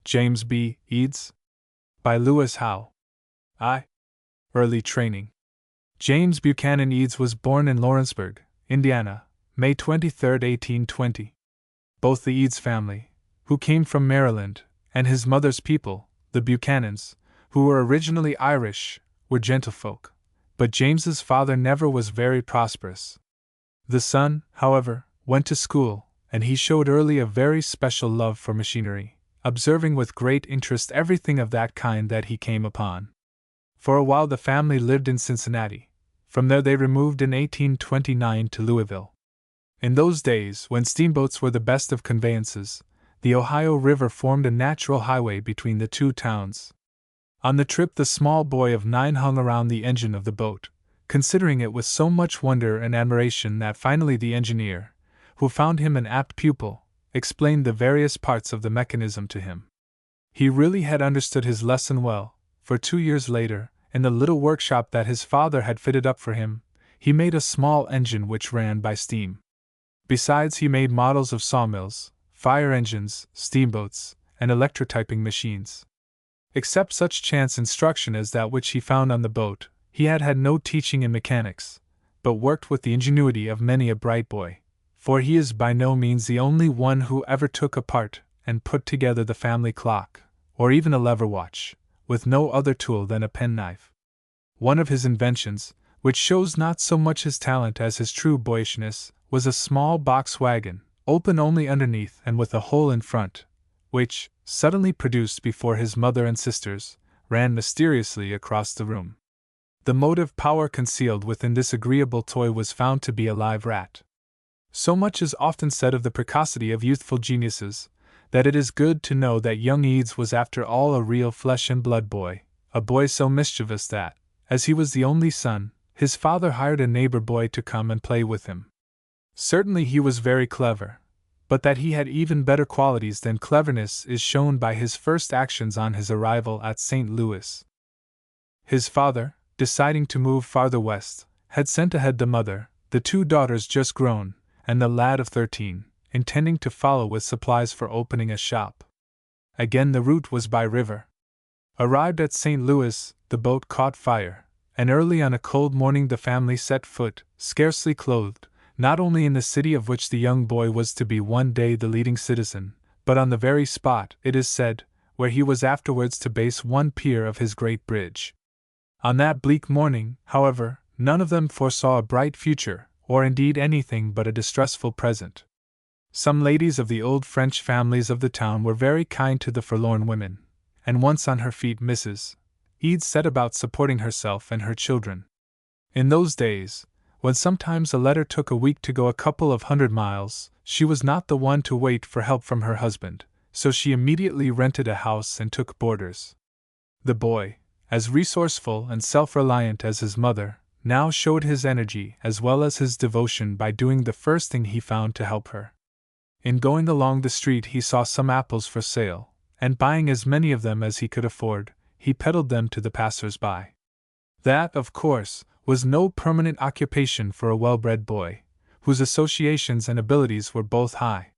James B. Eads. By Lewis Howe. Early training. James Buchanan Eads was born in Lawrenceburg, Indiana, May 23, 1820. Both the Eads family, who came from Maryland, and his mother's people, the Buchanans, who were originally Irish, were gentlefolk, but James's father never was very prosperous. The son, however, went to school, and he showed early a very special love for machinery, observing with great interest everything of that kind that he came upon. For a while the family lived in Cincinnati. From there they removed in 1829 to Louisville. In those days, when steamboats were the best of conveyances, the Ohio River formed a natural highway between the two towns. On the trip the small boy of 9 hung around the engine of the boat, considering it with so much wonder and admiration that finally the engineer, who found him an apt pupil, explained the various parts of the mechanism to him. He really had understood his lesson well, for 2 years later, in the little workshop that his father had fitted up for him, he made a small engine which ran by steam. Besides, he made models of sawmills, fire engines, steamboats, and electrotyping machines. Except such chance instruction as that which he found on the boat, he had had no teaching in mechanics, but worked with the ingenuity of many a bright boy, for he is by no means the only one who ever took apart and put together the family clock, or even a lever watch, with no other tool than a penknife. One of his inventions, which shows not so much his talent as his true boyishness, was a small box wagon, open only underneath and with a hole in front, which, suddenly produced before his mother and sisters, ran mysteriously across the room. The motive power concealed within this agreeable toy was found to be a live rat. So much is often said of the precocity of youthful geniuses, that it is good to know that young Eads was after all a real flesh and blood boy, a boy so mischievous that, as he was the only son, his father hired a neighbor boy to come and play with him. Certainly he was very clever, but that he had even better qualities than cleverness is shown by his first actions on his arrival at St. Louis. His father, deciding to move farther west, had sent ahead the mother, the 2 daughters just grown, and the lad of 13, intending to follow with supplies for opening a shop. Again the route was by river. Arrived at St. Louis, the boat caught fire, and early on a cold morning the family set foot, scarcely clothed, not only in the city of which the young boy was to be one day the leading citizen, but on the very spot, it is said, where he was afterwards to base one pier of his great bridge. On that bleak morning, however, none of them foresaw a bright future, or indeed anything but a distressful present. Some ladies of the old French families of the town were very kind to the forlorn women, and once on her feet Mrs. Eads set about supporting herself and her children. In those days, when sometimes a letter took a week to go a couple of 100 miles, she was not the one to wait for help from her husband, so she immediately rented a house and took boarders. The boy, as resourceful and self-reliant as his mother, now showed his energy as well as his devotion by doing the first thing he found to help her. In going along the street he saw some apples for sale, and buying as many of them as he could afford, he peddled them to the passers-by. That, of course, was no permanent occupation for a well-bred boy, whose associations and abilities were both high.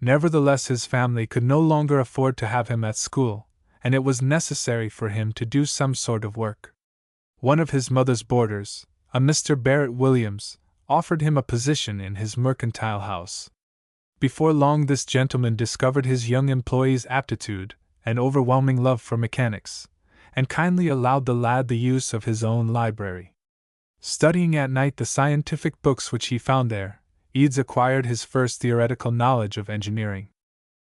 Nevertheless his family could no longer afford to have him at school, and it was necessary for him to do some sort of work. One of his mother's boarders, a Mr. Barrett Williams, offered him a position in his mercantile house. Before long this gentleman discovered his young employee's aptitude and overwhelming love for mechanics, and kindly allowed the lad the use of his own library. Studying at night the scientific books which he found there, Eads acquired his first theoretical knowledge of engineering.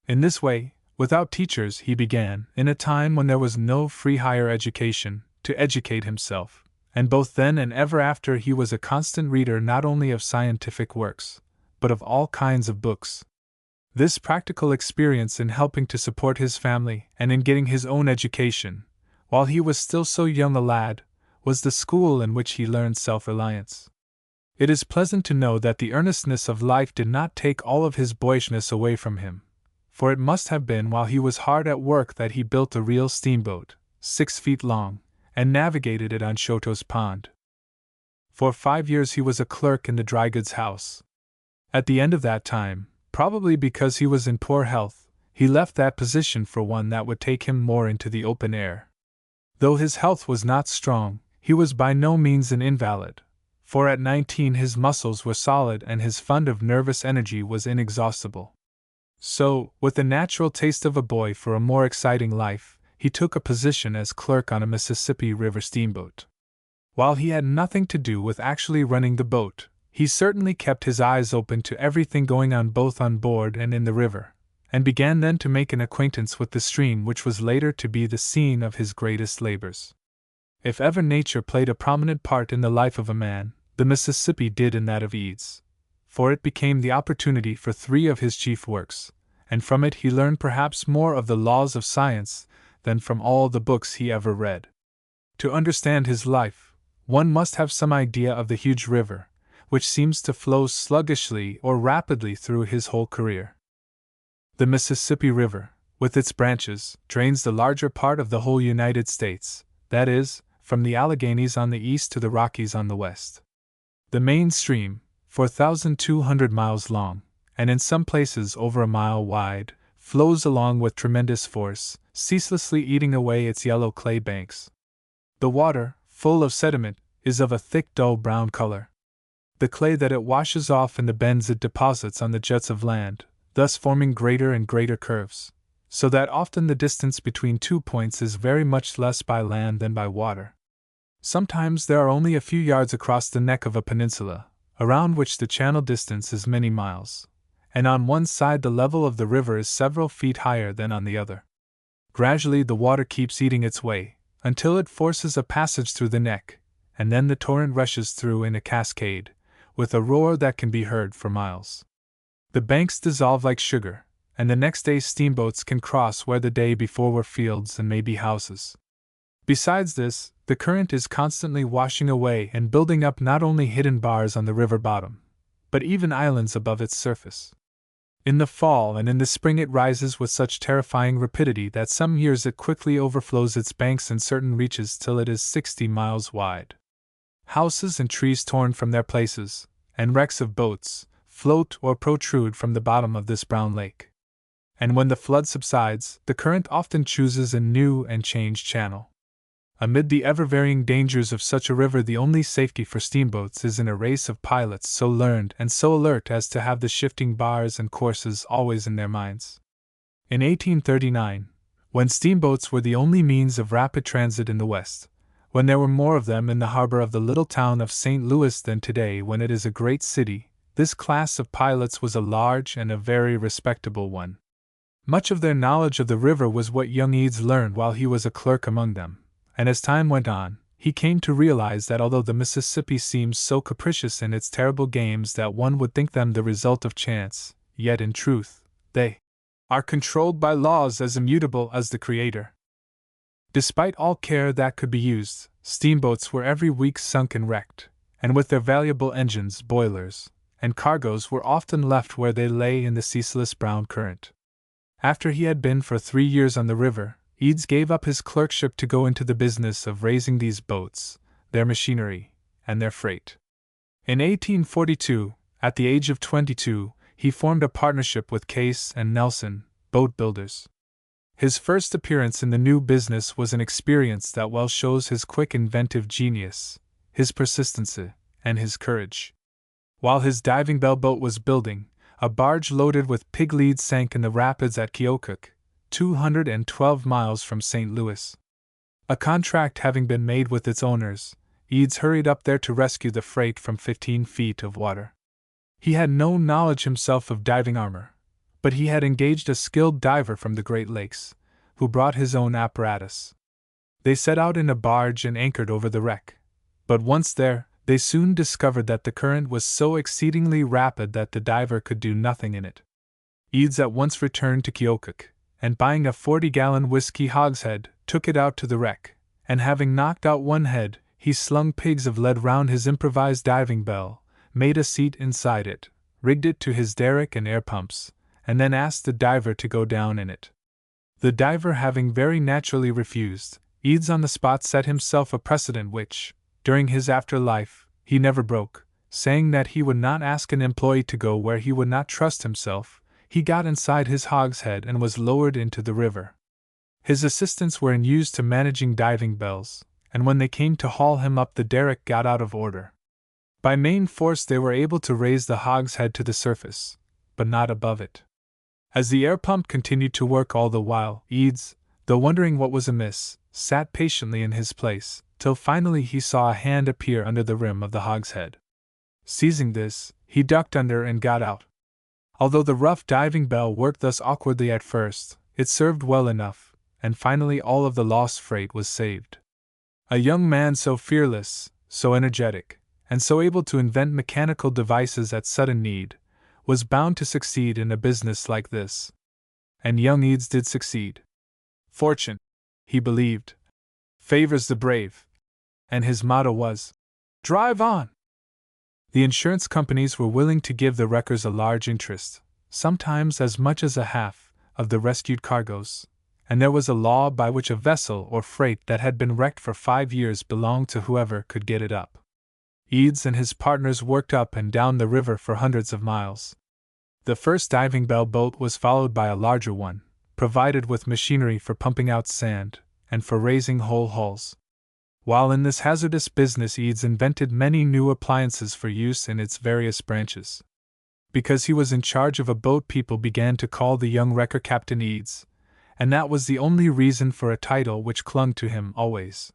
In this way, without teachers, he began, in a time when there was no free higher education, to educate himself, and both then and ever after he was a constant reader not only of scientific works, but of all kinds of books. This practical experience in helping to support his family and in getting his own education, while he was still so young a lad, was the school in which he learned self-reliance. It is pleasant to know that the earnestness of life did not take all of his boyishness away from him, for it must have been while he was hard at work that he built a real steamboat, 6 feet long, and navigated it on Choteau's Pond. For 5 years he was a clerk in the dry goods house. At the end of that time, probably because he was in poor health, he left that position for one that would take him more into the open air. Though his health was not strong, he was by no means an invalid, for at 19 his muscles were solid and his fund of nervous energy was inexhaustible. So, with the natural taste of a boy for a more exciting life, he took a position as clerk on a Mississippi River steamboat. While he had nothing to do with actually running the boat, he certainly kept his eyes open to everything going on both on board and in the river, and began then to make an acquaintance with the stream which was later to be the scene of his greatest labors. If ever nature played a prominent part in the life of a man, the Mississippi did in that of Eads, for it became the opportunity for 3 of his chief works, and from it he learned perhaps more of the laws of science than from all the books he ever read. To understand his life, one must have some idea of the huge river, which seems to flow sluggishly or rapidly through his whole career. The Mississippi River, with its branches, drains the larger part of the whole United States, that is, from the Alleghanies on the east to the Rockies on the west. The main stream, 4,200 miles long, and in some places over a mile wide, flows along with tremendous force, ceaselessly eating away its yellow clay banks. The water, full of sediment, is of a thick dull brown color. The clay that it washes off in the bends it deposits on the juts of land, thus forming greater and greater curves, so that often the distance between 2 points is very much less by land than by water. Sometimes there are only a few yards across the neck of a peninsula, around which the channel distance is many miles, and on one side the level of the river is several feet higher than on the other. Gradually the water keeps eating its way, until it forces a passage through the neck, and then the torrent rushes through in a cascade, with a roar that can be heard for miles. The banks dissolve like sugar, and the next day steamboats can cross where the day before were fields and maybe houses. Besides this, the current is constantly washing away and building up not only hidden bars on the river bottom, but even islands above its surface. In the fall and in the spring it rises with such terrifying rapidity that some years it quickly overflows its banks in certain reaches till it is 60 miles wide. Houses and trees torn from their places, and wrecks of boats, float or protrude from the bottom of this brown lake. And when the flood subsides, the current often chooses a new and changed channel. Amid the ever-varying dangers of such a river, the only safety for steamboats is in a race of pilots so learned and so alert as to have the shifting bars and courses always in their minds. In 1839, when steamboats were the only means of rapid transit in the West, when there were more of them in the harbor of the little town of St. Louis than today when it is a great city, this class of pilots was a large and a very respectable one. Much of their knowledge of the river was what young Eads learned while he was a clerk among them, and as time went on, he came to realize that although the Mississippi seems so capricious in its terrible games that one would think them the result of chance, yet in truth, they are controlled by laws as immutable as the Creator. Despite all care that could be used, steamboats were every week sunk and wrecked, and with their valuable engines, boilers, and cargoes were often left where they lay in the ceaseless brown current. After he had been for 3 years on the river, Eads gave up his clerkship to go into the business of raising these boats, their machinery, and their freight. In 1842, at the age of 22, he formed a partnership with Case and Nelson, boat builders. His first appearance in the new business was an experience that well shows his quick inventive genius, his persistency, and his courage. While his diving bell boat was building, a barge loaded with pig lead sank in the rapids at Keokuk, 212 miles from St. Louis. A contract having been made with its owners, Eads hurried up there to rescue the freight from 15 feet of water. He had no knowledge himself of diving armor, but he had engaged a skilled diver from the Great Lakes, who brought his own apparatus. They set out in a barge and anchored over the wreck, but once there, they soon discovered that the current was so exceedingly rapid that the diver could do nothing in it. Eads at once returned to Keokuk, and buying a 40-gallon whiskey hogshead, took it out to the wreck, and having knocked out one head, he slung pigs of lead round his improvised diving bell, made a seat inside it, rigged it to his derrick and air pumps, and then asked the diver to go down in it. The diver having very naturally refused, Eads on the spot set himself a precedent which, during his after life, he never broke, saying that he would not ask an employee to go where he would not trust himself. he got inside his hogshead and was lowered into the river. His assistants were in use to managing diving bells, and when they came to haul him up, the derrick got out of order. By main force they were able to raise the hogshead to the surface, but not above it. As the air pump continued to work all the while, Eads, though wondering what was amiss, sat patiently in his place, till finally he saw a hand appear under the rim of the hogshead. Seizing this, he ducked under and got out. Although the rough diving bell worked thus awkwardly at first, it served well enough, and finally all of the lost freight was saved. A young man so fearless, so energetic, and so able to invent mechanical devices at sudden need, was bound to succeed in a business like this. And young Eads did succeed. Fortune, he believed, favors the brave, and his motto was, "Drive on!" The insurance companies were willing to give the wreckers a large interest, sometimes as much as a half, of the rescued cargoes, and there was a law by which a vessel or freight that had been wrecked for 5 years belonged to whoever could get it up. Eads and his partners worked up and down the river for hundreds of miles. The first diving bell boat was followed by a larger one, provided with machinery for pumping out sand and for raising whole hulls. While in this hazardous business, Eads invented many new appliances for use in its various branches. Because he was in charge of a boat, people began to call the young wrecker Captain Eads, and that was the only reason for a title which clung to him always.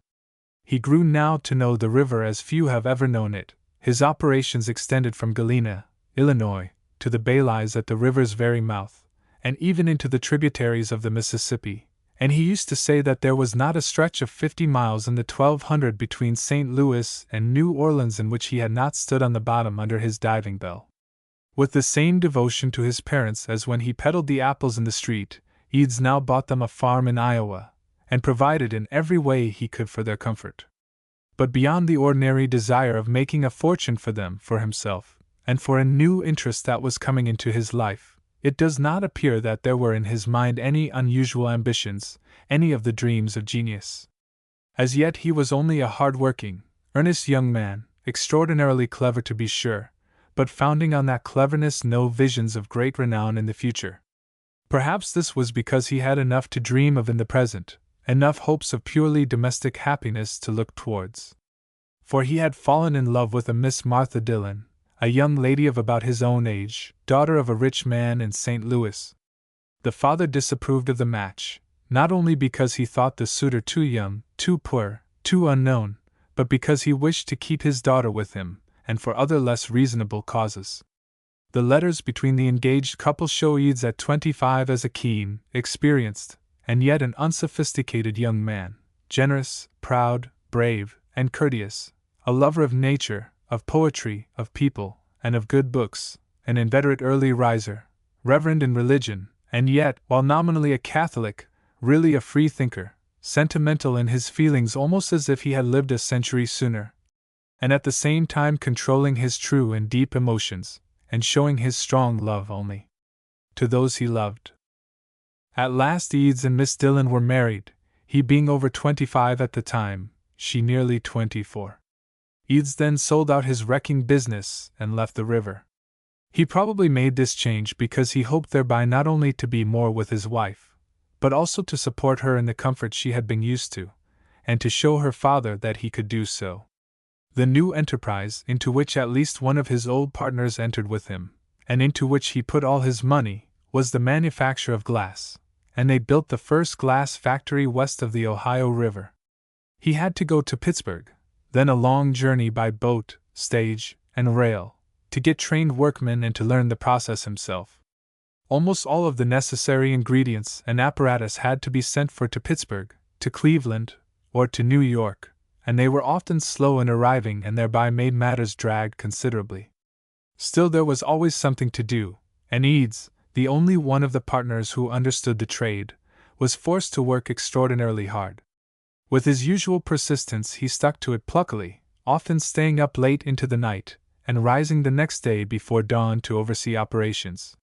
He grew now to know the river as few have ever known it. His operations extended from Galena, Illinois, to the bays at the river's very mouth, and even into the tributaries of the Mississippi, and he used to say that there was not a stretch of 50 miles in the 1200 between St. Louis and New Orleans in which he had not stood on the bottom under his diving bell. With the same devotion to his parents as when he peddled the apples in the street, Eads now bought them a farm in Iowa, and provided in every way he could for their comfort. But beyond the ordinary desire of making a fortune for them, for himself, and for a new interest that was coming into his life, it does not appear that there were in his mind any unusual ambitions, any of the dreams of genius. As yet he was only a hard-working, earnest young man, extraordinarily clever to be sure, but founding on that cleverness no visions of great renown in the future. Perhaps this was because he had enough to dream of in the present, enough hopes of purely domestic happiness to look towards. For he had fallen in love with a Miss Martha Dillon, a young lady of about his own age, daughter of a rich man in St. Louis. The father disapproved of the match, not only because he thought the suitor too young, too poor, too unknown, but because he wished to keep his daughter with him, and for other less reasonable causes. The letters between the engaged couple show Eads at 25 as a keen, experienced, and yet an unsophisticated young man, generous, proud, brave, and courteous, a lover of nature, of poetry, of people, and of good books, an inveterate early riser, reverent in religion, and yet, while nominally a Catholic, really a free thinker, sentimental in his feelings almost as if he had lived a century sooner, and at the same time controlling his true and deep emotions, and showing his strong love only to those he loved. At last Eads and Miss Dillon were married, he being over 25 at the time, she nearly 24. Eads then sold out his wrecking business and left the river. He probably made this change because he hoped thereby not only to be more with his wife, but also to support her in the comfort she had been used to, and to show her father that he could do so. The new enterprise, into which at least one of his old partners entered with him, and into which he put all his money, was the manufacture of glass, and they built the first glass factory west of the Ohio River. He had to go to Pittsburgh, then a long journey by boat, stage, and rail, to get trained workmen and to learn the process himself. Almost all of the necessary ingredients and apparatus had to be sent for to Pittsburgh, to Cleveland, or to New York, and they were often slow in arriving and thereby made matters drag considerably. Still there was always something to do, and Eads, the only one of the partners who understood the trade, was forced to work extraordinarily hard. With his usual persistence he stuck to it pluckily, often staying up late into the night, and rising the next day before dawn to oversee operations.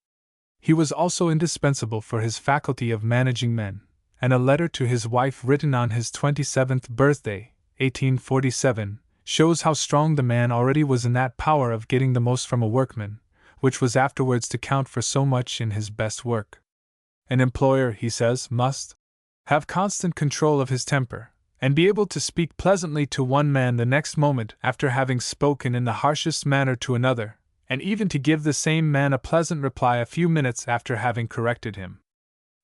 He was also indispensable for his faculty of managing men, and a letter to his wife written on his 27th birthday, 1847, shows how strong the man already was in that power of getting the most from a workman, which was afterwards to count for so much in his best work. An employer, he says, must have constant control of his temper, and be able to speak pleasantly to one man the next moment after having spoken in the harshest manner to another, and even to give the same man a pleasant reply a few minutes after having corrected him.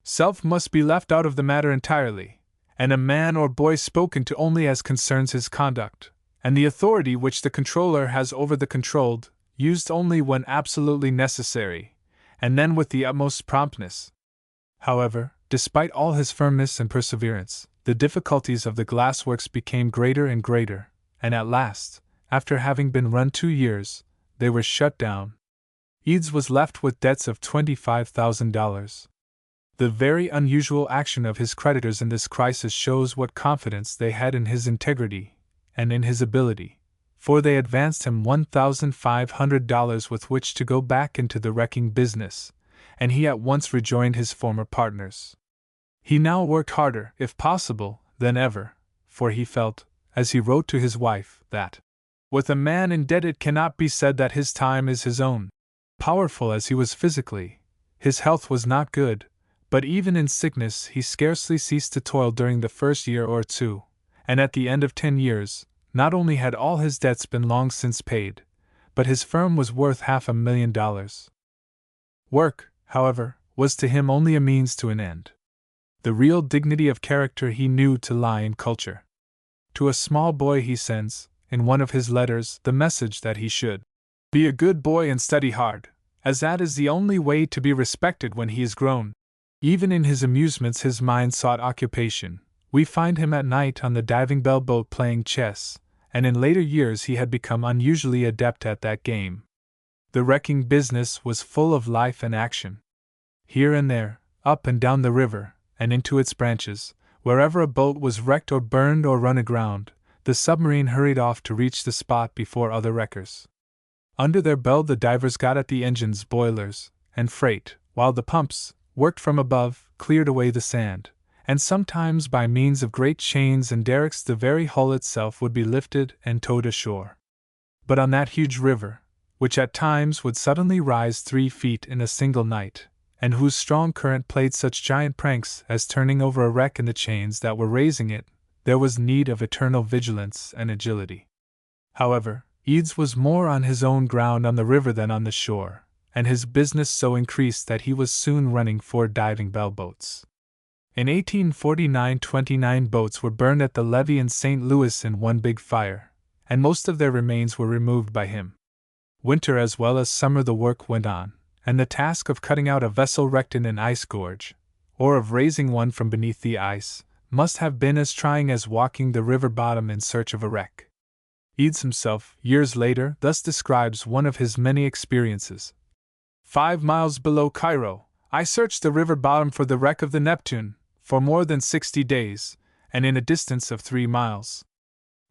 Self must be left out of the matter entirely, and a man or boy spoken to only as concerns his conduct, and the authority which the controller has over the controlled, used only when absolutely necessary, and then with the utmost promptness. However, despite all his firmness and perseverance, the difficulties of the glassworks became greater and greater, and at last, after having been run 2 years, they were shut down. Eads was left with debts of $25,000. The very unusual action of his creditors in this crisis shows what confidence they had in his integrity and in his ability, for they advanced him $1,500 with which to go back into the wrecking business, and he at once rejoined his former partners. He now worked harder, if possible, than ever, for he felt, as he wrote to his wife, that, with a man in debt it cannot be said that his time is his own. Powerful as he was physically, his health was not good, but even in sickness he scarcely ceased to toil during the first year or two, and at the end of 10 years, not only had all his debts been long since paid, but his firm was worth $500,000. Work, however, was to him only a means to an end. The real dignity of character he knew to lie in culture. To a small boy he sends, in one of his letters, the message that he should be a good boy and study hard, as that is the only way to be respected when he is grown. Even in his amusements his mind sought occupation. We find him at night on the diving bell boat playing chess, and in later years he had become unusually adept at that game. The wrecking business was full of life and action. Here and there, up and down the river, and into its branches, wherever a boat was wrecked or burned or run aground, the submarine hurried off to reach the spot before other wreckers. Under their belt the divers got at the engines, boilers, and freight, while the pumps, worked from above, cleared away the sand, and sometimes by means of great chains and derricks the very hull itself would be lifted and towed ashore. But on that huge river, which at times would suddenly rise 3 feet in a single night, and whose strong current played such giant pranks as turning over a wreck in the chains that were raising it, there was need of eternal vigilance and agility. However, Eads was more on his own ground on the river than on the shore, and his business so increased that he was soon running 4 diving bell boats. In 1849 29 boats were burned at the levee in St. Louis in one big fire, and most of their remains were removed by him. Winter as well as summer the work went on, and the task of cutting out a vessel wrecked in an ice gorge, or of raising one from beneath the ice, must have been as trying as walking the river bottom in search of a wreck. Eads himself, years later, thus describes one of his many experiences. 5 miles below Cairo, I searched the river bottom for the wreck of the Neptune, for more than 60 days, and in a distance of 3 miles.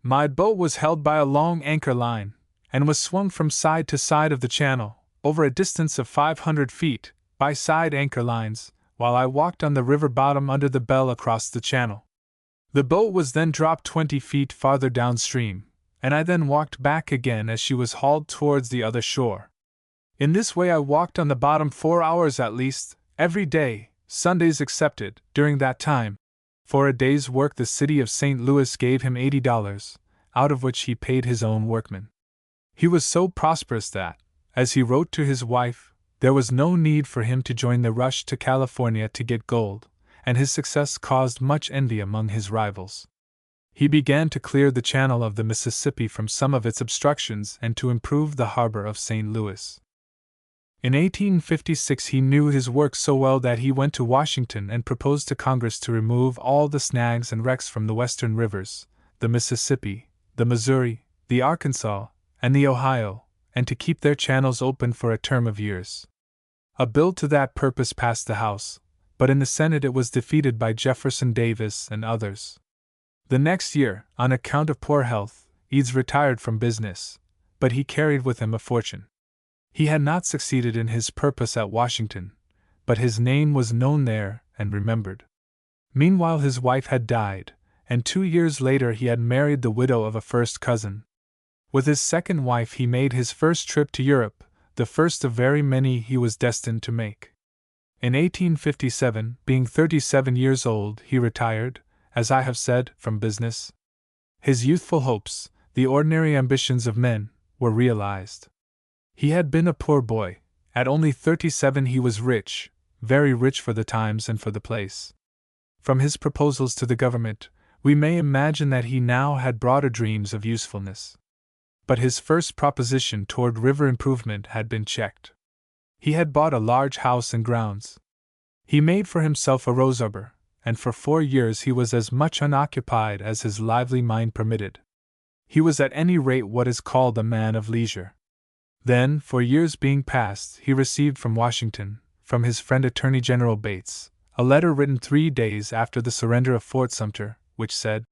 My boat was held by a long anchor line, and was swung from side to side of the channel, over a distance of 500 feet, by side anchor lines, while I walked on the river bottom under the bell across the channel. The boat was then dropped 20 feet farther downstream, and I then walked back again as she was hauled towards the other shore. In this way I walked on the bottom 4 hours at least, every day, Sundays excepted, during that time. For a day's work the city of St. Louis gave him $80, out of which he paid his own workmen. He was so prosperous that, as he wrote to his wife, there was no need for him to join the rush to California to get gold, and his success caused much envy among his rivals. He began to clear the channel of the Mississippi from some of its obstructions and to improve the harbor of St. Louis. In 1856 he knew his work so well that he went to Washington and proposed to Congress to remove all the snags and wrecks from the western rivers, the Mississippi, the Missouri, the Arkansas, and the Ohio, and to keep their channels open for a term of years. A bill to that purpose passed the House, but in the Senate it was defeated by Jefferson Davis and others. The next year, on account of poor health, Eads retired from business, but he carried with him a fortune. He had not succeeded in his purpose at Washington, but his name was known there and remembered. Meanwhile his wife had died, and 2 years later he had married the widow of a first cousin. With his second wife he made his first trip to Europe, the first of very many he was destined to make. In 1857, being 37 years old, he retired, as I have said, from business. His youthful hopes, the ordinary ambitions of men, were realized. He had been a poor boy. At only 37 he was rich, very rich for the times and for the place. From his proposals to the government, we may imagine that he now had broader dreams of usefulness. But his first proposition toward river improvement had been checked. He had bought a large house and grounds. He made for himself a rose arbor, and for 4 years he was as much unoccupied as his lively mind permitted. He was at any rate what is called a man of leisure. Then, for years being past, he received from Washington, from his friend Attorney General Bates, a letter written 3 days after the surrender of Fort Sumter, which said,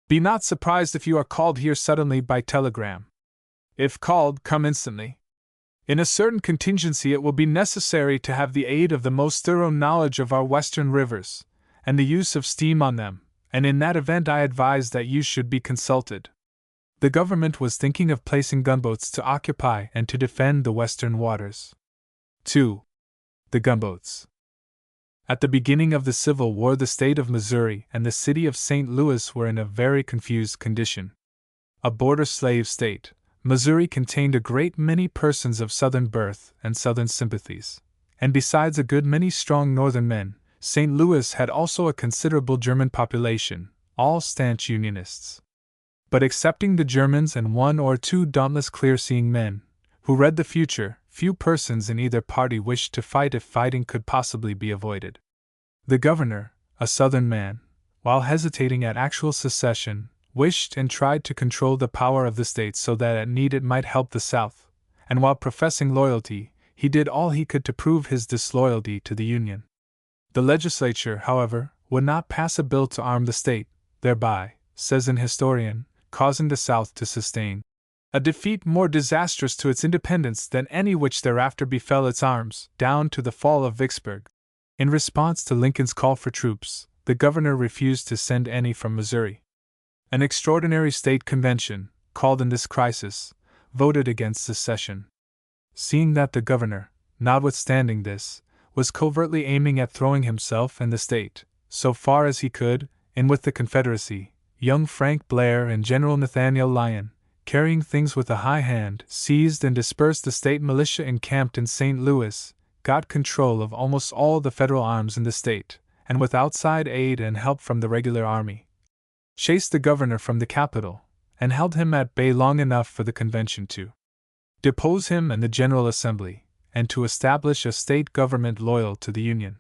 "Be not surprised if you are called here suddenly by telegram. If called, come instantly. In a certain contingency it will be necessary to have the aid of the most thorough knowledge of our western rivers, and the use of steam on them, and in that event I advise that you should be consulted." The government was thinking of placing gunboats to occupy and to defend the western waters. 2. The gunboats. At the beginning of the Civil War, the state of Missouri and the city of St. Louis were in a very confused condition. A border slave state, Missouri contained a great many persons of Southern birth and Southern sympathies, and besides a good many strong Northern men, St. Louis had also a considerable German population, all stanch Unionists. But excepting the Germans and 1 or 2 dauntless clear-seeing men, who read the future, few persons in either party wished to fight if fighting could possibly be avoided. The governor, a Southern man, while hesitating at actual secession, wished and tried to control the power of the state so that at need it might help the South, and while professing loyalty, he did all he could to prove his disloyalty to the Union. The legislature, however, would not pass a bill to arm the state, thereby, says an historian, causing the South to sustain a defeat more disastrous to its independence than any which thereafter befell its arms, down to the fall of Vicksburg. In response to Lincoln's call for troops, the governor refused to send any from Missouri. An extraordinary state convention, called in this crisis, voted against secession. Seeing that the governor, notwithstanding this, was covertly aiming at throwing himself and the state, so far as he could, in with the Confederacy, young Frank Blair and General Nathaniel Lyon, carrying things with a high hand, seized and dispersed the state militia encamped in St. Louis, got control of almost all the federal arms in the state, and with outside aid and help from the regular army, chased the governor from the capital, and held him at bay long enough for the convention to depose him and the General Assembly, and to establish a state government loyal to the Union.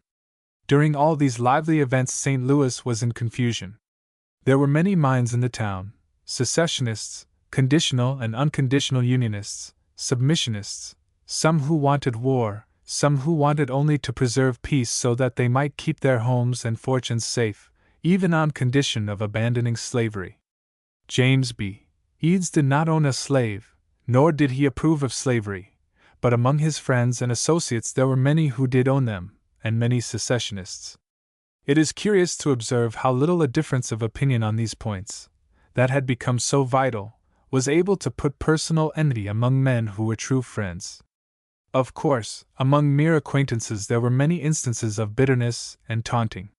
During all these lively events, St. Louis was in confusion. There were many minds in the town: secessionists, conditional and unconditional Unionists, submissionists, some who wanted war, some who wanted only to preserve peace so that they might keep their homes and fortunes safe, even on condition of abandoning slavery. James B. Eads did not own a slave, nor did he approve of slavery, but among his friends and associates there were many who did own them, and many secessionists. It is curious to observe how little a difference of opinion on these points, that had become so vital, was able to put personal enmity among men who were true friends. Of course, among mere acquaintances there were many instances of bitterness and taunting.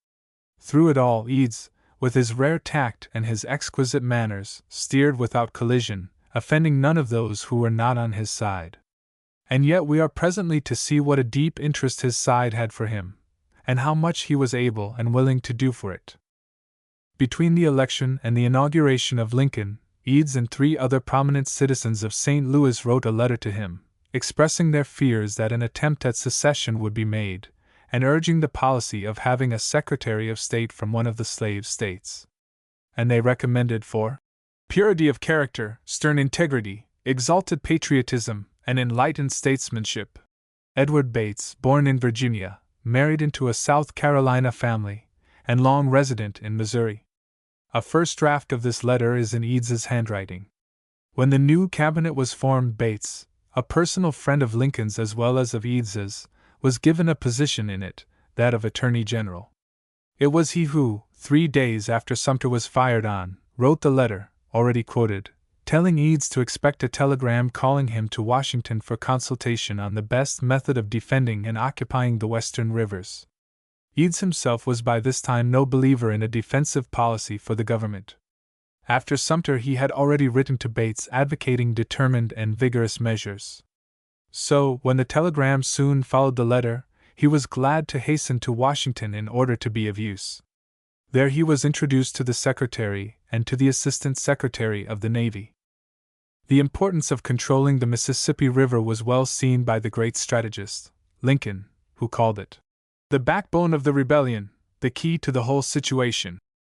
Through it all, Eads, with his rare tact and his exquisite manners, steered without collision, offending none of those who were not on his side. And yet we are presently to see what a deep interest his side had for him, and how much he was able and willing to do for it. Between the election and the inauguration of Lincoln, Eads and 3 other prominent citizens of St. Louis wrote a letter to him, expressing their fears that an attempt at secession would be made, and urging the policy of having a Secretary of State from one of the slave states. And they recommended for purity of character, stern integrity, exalted patriotism, and enlightened statesmanship, Edward Bates, born in Virginia, married into a South Carolina family, and long resident in Missouri. A first draft of this letter is in Eads's handwriting. When the new cabinet was formed, Bates, a personal friend of Lincoln's as well as of Eads's, was given a position in it, that of Attorney General. It was he who, 3 days after Sumter was fired on, wrote the letter, already quoted, telling Eads to expect a telegram calling him to Washington for consultation on the best method of defending and occupying the western rivers. Eads himself was by this time no believer in a defensive policy for the government. After Sumter, he had already written to Bates advocating determined and vigorous measures. So, when the telegram soon followed the letter, he was glad to hasten to Washington in order to be of use. There he was introduced to the Secretary and to the Assistant Secretary of the Navy. The importance of controlling the Mississippi River was well seen by the great strategist, Lincoln, who called it the backbone of the rebellion, the key to the whole situation.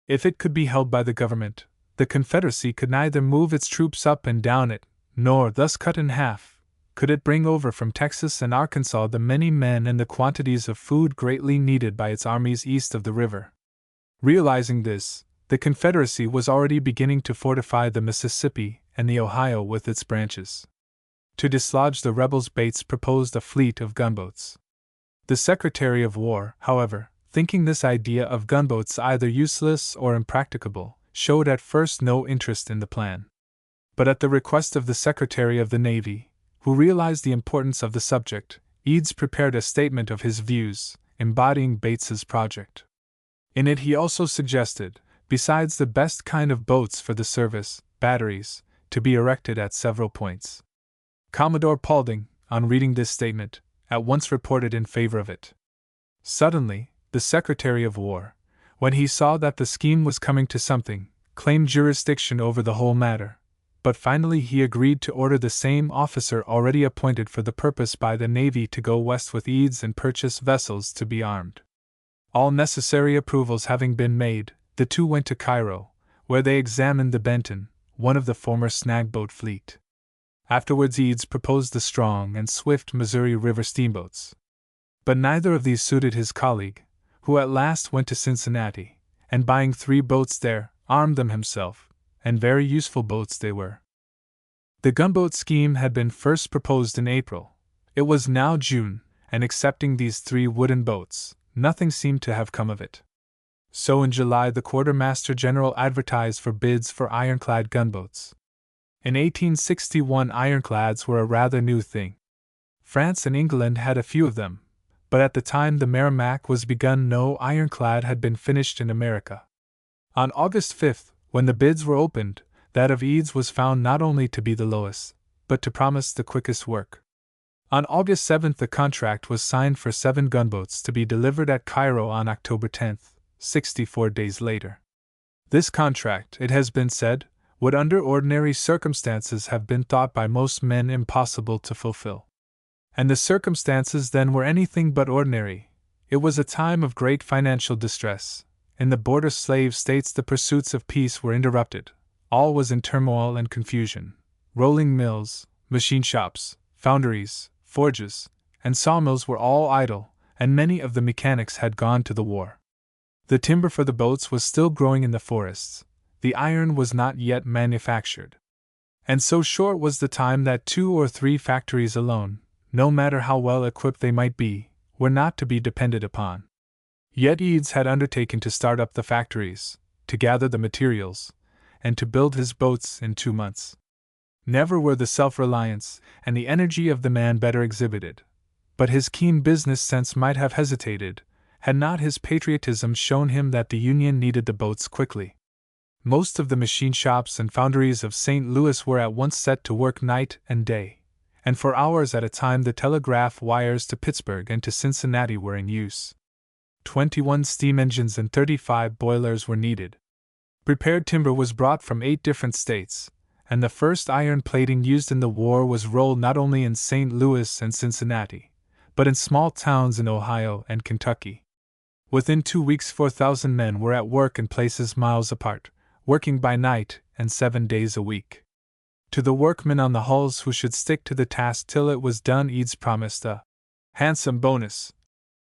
If it could be held by the government, the Confederacy could neither move its troops up and down it, nor, thus cut in half, could it bring over from Texas and Arkansas the many men and the quantities of food greatly needed by its armies east of the river. Realizing this, the Confederacy was already beginning to fortify the Mississippi and the Ohio with its branches. To dislodge the rebels, Bates proposed a fleet of gunboats. The Secretary of War, however, thinking this idea of gunboats either useless or impracticable, showed at first no interest in the plan. But at the request of the Secretary of the Navy, who realized the importance of the subject, Eads prepared a statement of his views, embodying Bates's project. In it he also suggested, besides the best kind of boats for the service, batteries, to be erected at several points. Commodore Paulding, on reading this statement, at once reported in favor of it. Suddenly, the Secretary of War, when he saw that the scheme was coming to something, claimed jurisdiction over the whole matter, but finally he agreed to order the same officer already appointed for the purpose by the Navy to go west with Eads and purchase vessels to be armed. All necessary approvals having been made, the two went to Cairo, where they examined the Benton, one of the former snagboat fleet. Afterwards Eads proposed the strong and swift Missouri River steamboats. But neither of these suited his colleague, who at last went to Cincinnati, and buying 3 boats there, armed them himself, and very useful boats they were. The gunboat scheme had been first proposed in April. It was now June, and excepting these 3 wooden boats, nothing seemed to have come of it. So in July the Quartermaster General advertised for bids for ironclad gunboats. In 1861 ironclads were a rather new thing. France and England had a few of them, but at the time the Merrimac was begun no ironclad had been finished in America. On August 5th, when the bids were opened, that of Eads was found not only to be the lowest, but to promise the quickest work. On August 7th the contract was signed for 7 gunboats to be delivered at Cairo on October 10th, 64 days later. This contract, it has been said, would under ordinary circumstances have been thought by most men impossible to fulfill. And the circumstances then were anything but ordinary. It was a time of great financial distress. In the border slave states the pursuits of peace were interrupted. All was in turmoil and confusion. Rolling mills, machine shops, foundries, forges, and sawmills were all idle, and many of the mechanics had gone to the war. The timber for the boats was still growing in the forests. The iron was not yet manufactured. And so short was the time that 2 or 3 factories alone, no matter how well equipped they might be, were not to be depended upon. Yet Eads had undertaken to start up the factories, to gather the materials, and to build his boats in 2 months. Never were the self-reliance and the energy of the man better exhibited, but his keen business sense might have hesitated, had not his patriotism shown him that the Union needed the boats quickly. Most of the machine shops and foundries of St. Louis were at once set to work night and day, and for hours at a time the telegraph wires to Pittsburgh and to Cincinnati were in use. 21 steam engines and 35 boilers were needed. Prepared timber was brought from 8 different states, and the first iron plating used in the war was rolled not only in St. Louis and Cincinnati, but in small towns in Ohio and Kentucky. Within 2 weeks 4,000 men were at work in places miles apart, working by night and 7 days a week. To the workmen on the hulls who should stick to the task till it was done Eads promised a handsome bonus,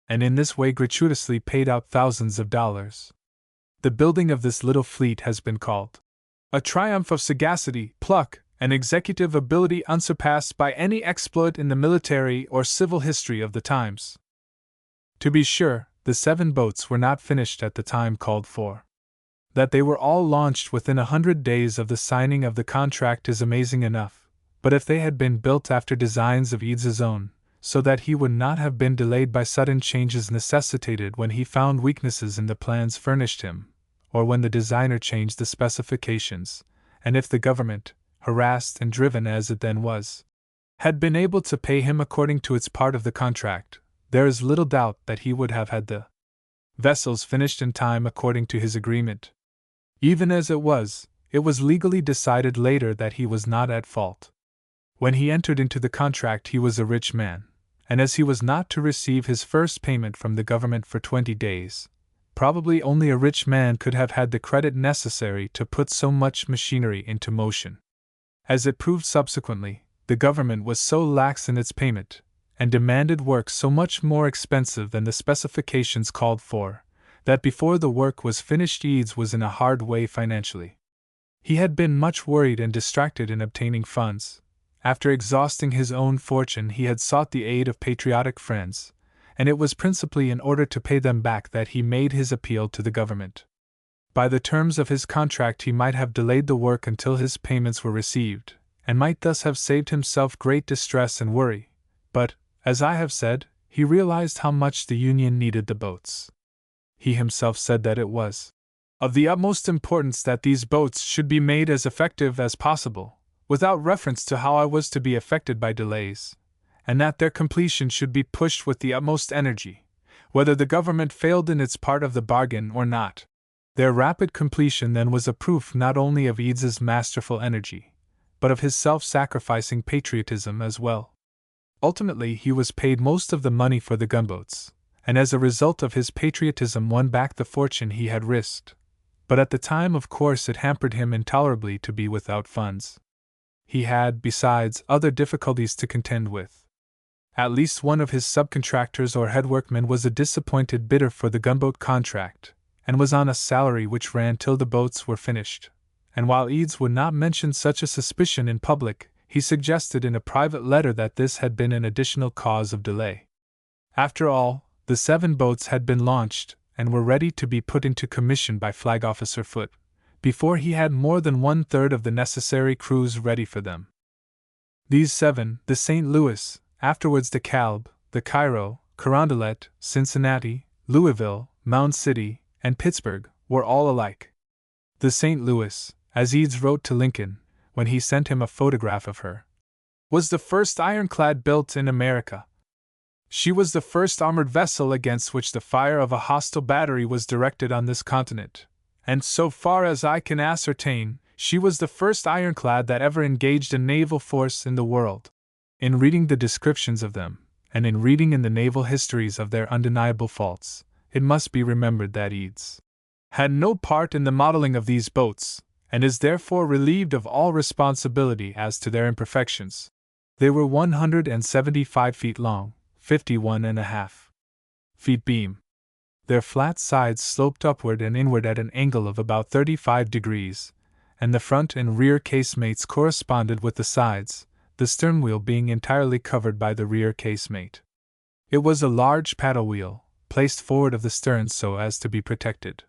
and in this way gratuitously paid out thousands of dollars. The building of this little fleet has been called a triumph of sagacity, pluck, and executive ability unsurpassed by any exploit in the military or civil history of the times. To be sure, the 7 boats were not finished at the time called for. That they were all launched within 100 days of the signing of the contract is amazing enough, but if they had been built after designs of Eads's own, so that he would not have been delayed by sudden changes necessitated when he found weaknesses in the plans furnished him, or when the designer changed the specifications, and if the government, harassed and driven as it then was, had been able to pay him according to its part of the contract, there is little doubt that he would have had the vessels finished in time according to his agreement. Even as it was legally decided later that he was not at fault. When he entered into the contract, he was a rich man, and as he was not to receive his first payment from the government for 20 days, probably only a rich man could have had the credit necessary to put so much machinery into motion. As it proved subsequently, the government was so lax in its payment, and demanded work so much more expensive than the specifications called for, that before the work was finished Eads was in a hard way financially. He had been much worried and distracted in obtaining funds. After exhausting his own fortune, he had sought the aid of patriotic friends, and it was principally in order to pay them back that he made his appeal to the government. By the terms of his contract, he might have delayed the work until his payments were received, and might thus have saved himself great distress and worry, but, as I have said, he realized how much the Union needed the boats. He himself said that it was of the utmost importance that these boats should be made as effective as possible, without reference to how I was to be affected by delays, and that their completion should be pushed with the utmost energy, whether the government failed in its part of the bargain or not. Their rapid completion then was a proof not only of Eads's masterful energy, but of his self-sacrificing patriotism as well. Ultimately, he was paid most of the money for the gunboats, and as a result of his patriotism won back the fortune he had risked. But at the time, of course, it hampered him intolerably to be without funds. He had, besides, other difficulties to contend with. At least one of his subcontractors or head workmen was a disappointed bidder for the gunboat contract, and was on a salary which ran till the boats were finished. And while Eads would not mention such a suspicion in public, he suggested in a private letter that this had been an additional cause of delay. After all, the 7 boats had been launched, and were ready to be put into commission by Flag Officer Foote, before he had more than 1/3 of the necessary crews ready for them. These 7, the St. Louis, afterwards the Caleb, the Cairo, Carondelet, Cincinnati, Louisville, Mound City, and Pittsburgh, were all alike. The St. Louis, as Eads wrote to Lincoln, when he sent him a photograph of her, was the first ironclad built in America. She was the first armored vessel against which the fire of a hostile battery was directed on this continent, and so far as I can ascertain, she was the first ironclad that ever engaged a naval force in the world. In reading the descriptions of them, and in reading in the naval histories of their undeniable faults, it must be remembered that Eads had no part in the modeling of these boats, and is therefore relieved of all responsibility as to their imperfections. They were 175 feet long, 51.5 feet beam. Their flat sides sloped upward and inward at an angle of about 35 degrees, and the front and rear casemates corresponded with the sides, the stern wheel being entirely covered by the rear casemate. It was a large paddle wheel, placed forward of the stern so as to be protected.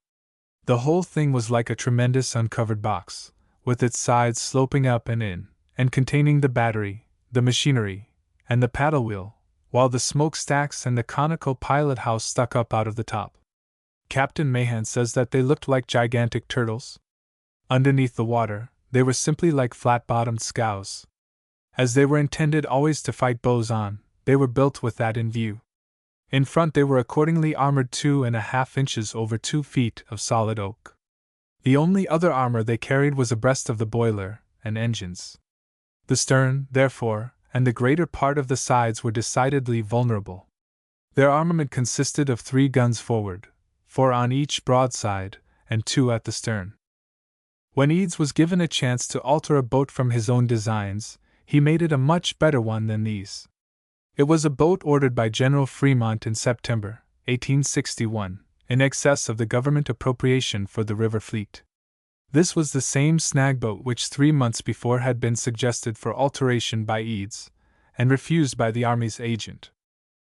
The whole thing was like a tremendous uncovered box, with its sides sloping up and in, and containing the battery, the machinery, and the paddle wheel, while the smokestacks and the conical pilot house stuck up out of the top. Captain Mahan says that they looked like gigantic turtles. Underneath the water, they were simply like flat-bottomed scows. As they were intended always to fight bows-on, they were built with that in view. In front they were accordingly armored 2.5 inches over 2 feet of solid oak. The only other armor they carried was abreast of the boiler and engines. The stern, therefore, and the greater part of the sides were decidedly vulnerable. Their armament consisted of 3 guns forward, 4 on each broadside, and 2 at the stern. When Eads was given a chance to alter a boat from his own designs, he made it a much better one than these. It was a boat ordered by General Fremont in September, 1861, in excess of the government appropriation for the river fleet. This was the same snag boat which 3 months before had been suggested for alteration by Eads, and refused by the Army's agent.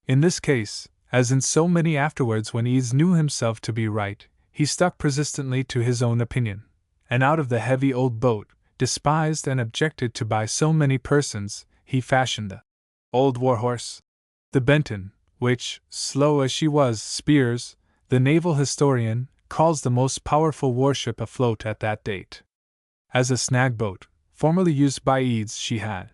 In this case, as in so many afterwards when Eads knew himself to be right, he stuck persistently to his own opinion, and out of the heavy old boat, despised and objected to by so many persons, he fashioned the old warhorse, the Benton, which, slow as she was, Spears, the naval historian, calls the most powerful warship afloat at that date. As a snag boat, formerly used by Eads, she had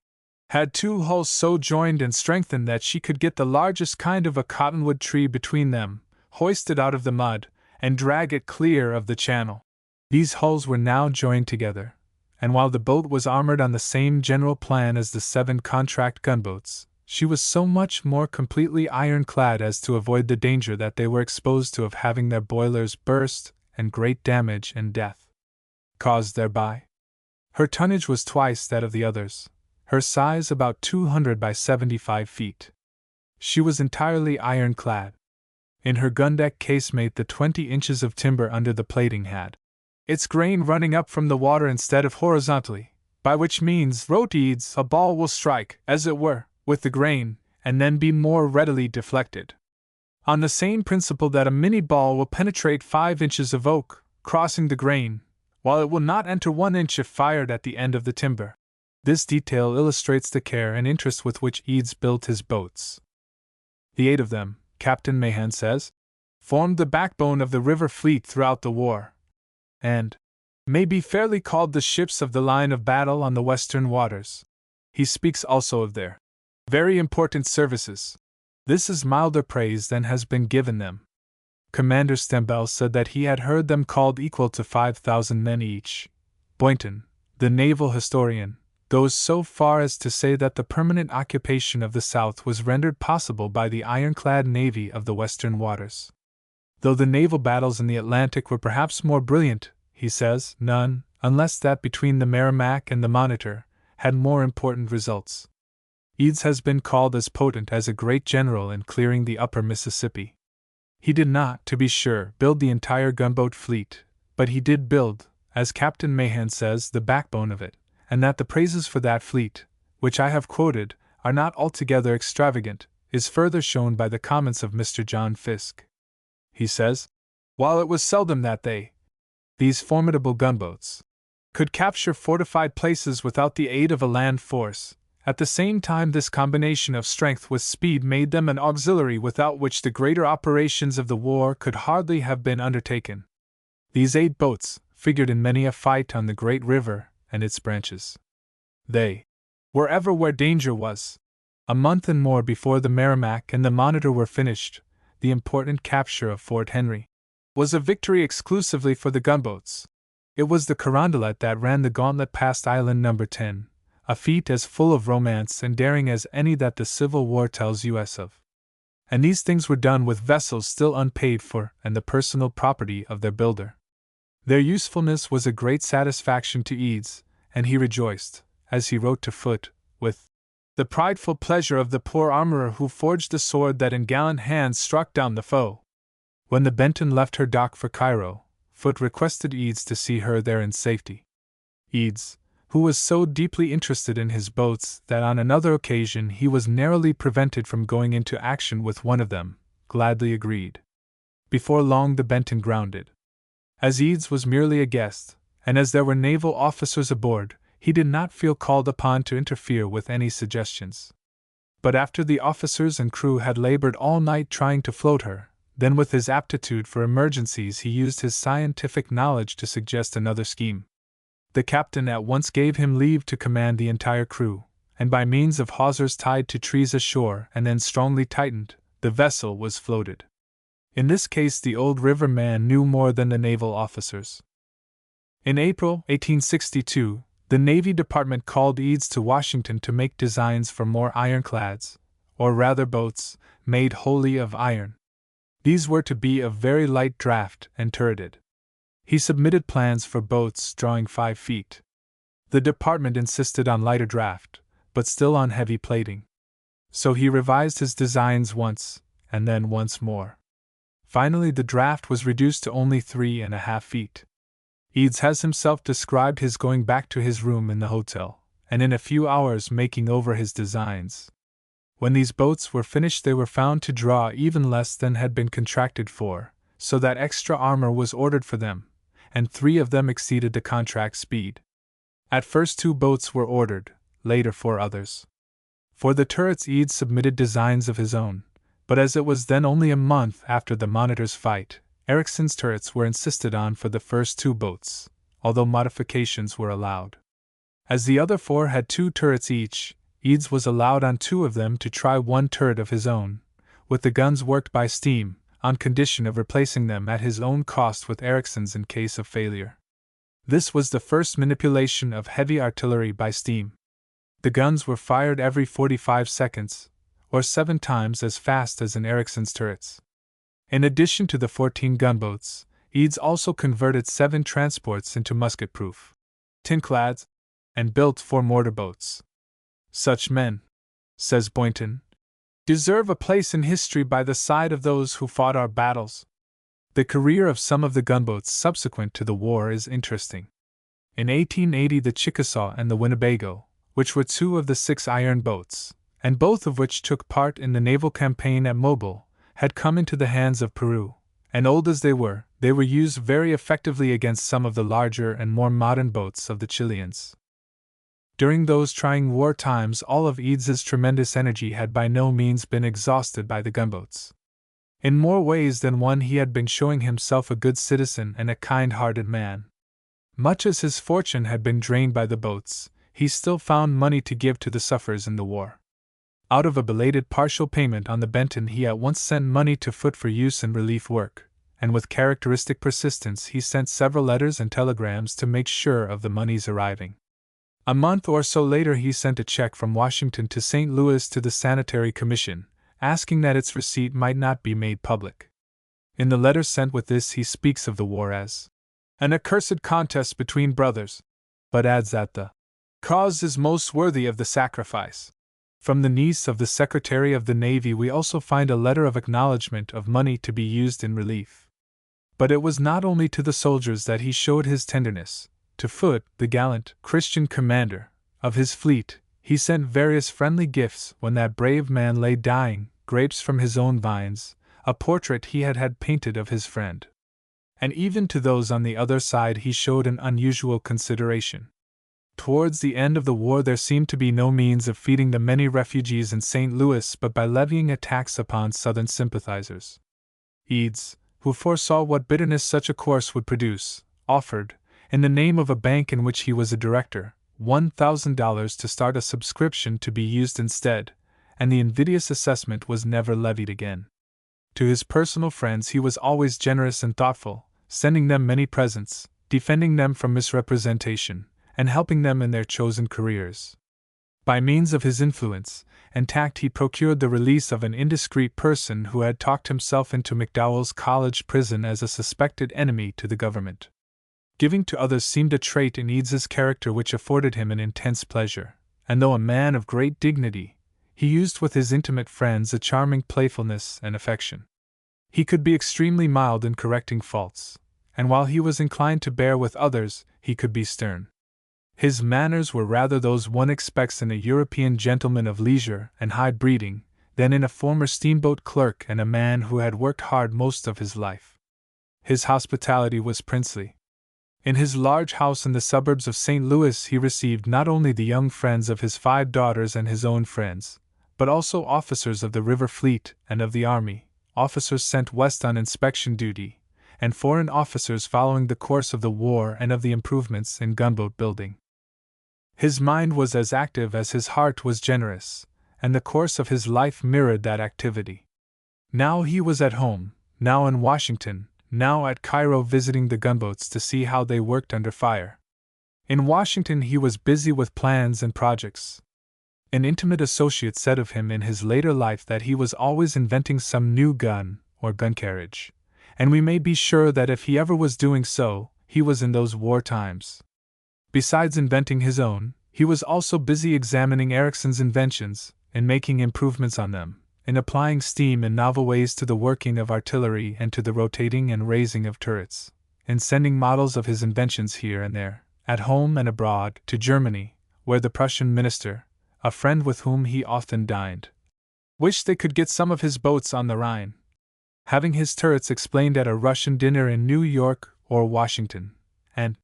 two hulls so joined and strengthened that she could get the largest kind of a cottonwood tree between them, hoist it out of the mud, and drag it clear of the channel. These hulls were now joined together, and while the boat was armored on the same general plan as the 7 contract gunboats, she was so much more completely ironclad as to avoid the danger that they were exposed to of having their boilers burst and great damage and death caused thereby. Her tonnage was twice that of the others, her size about 200 by 75 feet. She was entirely ironclad. In her gun-deck casemate the 20 inches of timber under the plating had its grain running up from the water instead of horizontally, by which means, wrote Eads, a ball will strike, as it were, with the grain, and then be more readily deflected. On the same principle that a minnie ball will penetrate 5 inches of oak, crossing the grain, while it will not enter 1 inch if fired at the end of the timber. This detail illustrates the care and interest with which Eads built his boats. The 8 of them, Captain Mahan says, formed the backbone of the river fleet throughout the war, and may be fairly called the ships of the line of battle on the western waters. He speaks also of their very important services. This is milder praise than has been given them. Commander Stembel said that he had heard them called equal to 5,000 men each. Boynton, the naval historian, goes so far as to say that the permanent occupation of the South was rendered possible by the ironclad navy of the western waters. Though the naval battles in the Atlantic were perhaps more brilliant, he says, none, unless that between the Merrimac and the Monitor, had more important results. Eads has been called as potent as a great general in clearing the upper Mississippi. He did not, to be sure, build the entire gunboat fleet, but he did build, as Captain Mahan says, the backbone of it, and that the praises for that fleet, which I have quoted, are not altogether extravagant, is further shown by the comments of Mr. John Fiske. He says, while it was seldom that these formidable gunboats, could capture fortified places without the aid of a land force, at the same time this combination of strength with speed made them an auxiliary without which the greater operations of the war could hardly have been undertaken. These 8 boats figured in many a fight on the great river and its branches. They were ever where danger was. A month and more before the Merrimac and the Monitor were finished, the important capture of Fort Henry was a victory exclusively for the gunboats. It was the Carondelet that ran the gauntlet past Island No. 10, a feat as full of romance and daring as any that the Civil War tells us of. And these things were done with vessels still unpaid for and the personal property of their builder. Their usefulness was a great satisfaction to Eads, and he rejoiced, as he wrote to Foote, with the prideful pleasure of the poor armorer who forged the sword that in gallant hands struck down the foe. When the Benton left her dock for Cairo, Foote requested Eads to see her there in safety. Eads, who was so deeply interested in his boats that on another occasion he was narrowly prevented from going into action with one of them, gladly agreed. Before long the Benton grounded. As Eads was merely a guest, and as there were naval officers aboard, he did not feel called upon to interfere with any suggestions. But after the officers and crew had labored all night trying to float her, then with his aptitude for emergencies he used his scientific knowledge to suggest another scheme. The captain at once gave him leave to command the entire crew, and by means of hawsers tied to trees ashore and then strongly tightened, the vessel was floated. In this case the old river man knew more than the naval officers. In April 1862, the Navy Department called Eads to Washington to make designs for more ironclads, or rather boats, made wholly of iron. These were to be of very light draught and turreted. He submitted plans for boats drawing 5 feet. The department insisted on lighter draught, but still on heavy plating. So he revised his designs once, and then once more. Finally the draught was reduced to only 3.5 feet. Eads has himself described his going back to his room in the hotel, and in a few hours making over his designs. When these boats were finished they were found to draw even less than had been contracted for, so that extra armor was ordered for them, and 3 of them exceeded the contract speed. At first 2 boats were ordered, later 4 others. For the turrets Eads submitted designs of his own, but as it was then only a month after the Monitor's fight, Ericsson's turrets were insisted on for the first 2 boats, although modifications were allowed. As the other 4 had 2 turrets each, Eads was allowed on 2 of them to try 1 turret of his own, with the guns worked by steam, on condition of replacing them at his own cost with Ericsson's in case of failure. This was the first manipulation of heavy artillery by steam. The guns were fired every 45 seconds, or 7 times as fast as in Ericsson's turrets. In addition to the 14 gunboats, Eads also converted 7 transports into musket-proof tin-clads, and built 4 mortar boats. Such men, says Boynton, deserve a place in history by the side of those who fought our battles. The career of some of the gunboats subsequent to the war is interesting. In 1880 the Chickasaw and the Winnebago, which were 2 of the 6 iron boats, and both of which took part in the naval campaign at Mobile, had come into the hands of Peru, and old as they were used very effectively against some of the larger and more modern boats of the Chileans. During those trying war times all of Eads's tremendous energy had by no means been exhausted by the gunboats. In more ways than one he had been showing himself a good citizen and a kind-hearted man. Much as his fortune had been drained by the boats, he still found money to give to the sufferers in the war. Out of a belated partial payment on the Benton he at once sent money to Foot for use in relief work, and with characteristic persistence he sent several letters and telegrams to make sure of the money's arriving. A month or so later he sent a check from Washington to St. Louis to the Sanitary Commission, asking that its receipt might not be made public. In the letter sent with this he speaks of the war as an accursed contest between brothers, but adds that the cause is most worthy of the sacrifice. From the niece of the Secretary of the Navy we also find a letter of acknowledgement of money to be used in relief. But it was not only to the soldiers that he showed his tenderness. To Foote, the gallant Christian commander of his fleet, he sent various friendly gifts when that brave man lay dying, grapes from his own vines, a portrait he had had painted of his friend. And even to those on the other side he showed an unusual consideration. Towards the end of the war there seemed to be no means of feeding the many refugees in St. Louis but by levying a tax upon Southern sympathizers. Eads, who foresaw what bitterness such a course would produce, offered, in the name of a bank in which he was a director, $1,000 to start a subscription to be used instead, and the invidious assessment was never levied again. To his personal friends he was always generous and thoughtful, sending them many presents, defending them from misrepresentation, and helping them in their chosen careers. By means of his influence and tact he procured the release of an indiscreet person who had talked himself into McDowell's College prison as a suspected enemy to the government. Giving to others seemed a trait in Eads's character which afforded him an intense pleasure, and though a man of great dignity, he used with his intimate friends a charming playfulness and affection. He could be extremely mild in correcting faults, and while he was inclined to bear with others, he could be stern. His manners were rather those one expects in a European gentleman of leisure and high breeding, than in a former steamboat clerk and a man who had worked hard most of his life. His hospitality was princely. In his large house in the suburbs of St. Louis he received not only the young friends of his 5 daughters and his own friends, but also officers of the river fleet and of the army, officers sent west on inspection duty, and foreign officers following the course of the war and of the improvements in gunboat building. His mind was as active as his heart was generous, and the course of his life mirrored that activity. Now he was at home, now in Washington, now at Cairo visiting the gunboats to see how they worked under fire. In Washington he was busy with plans and projects. An intimate associate said of him in his later life that he was always inventing some new gun or gun carriage, and we may be sure that if he ever was doing so, he was in those war times. Besides inventing his own, he was also busy examining Ericsson's inventions, and making improvements on them, in applying steam in novel ways to the working of artillery and to the rotating and raising of turrets, in sending models of his inventions here and there, at home and abroad, to Germany, where the Prussian minister, a friend with whom he often dined, wished they could get some of his boats on the Rhine. having his turrets explained at a Russian dinner in New York or Washington, and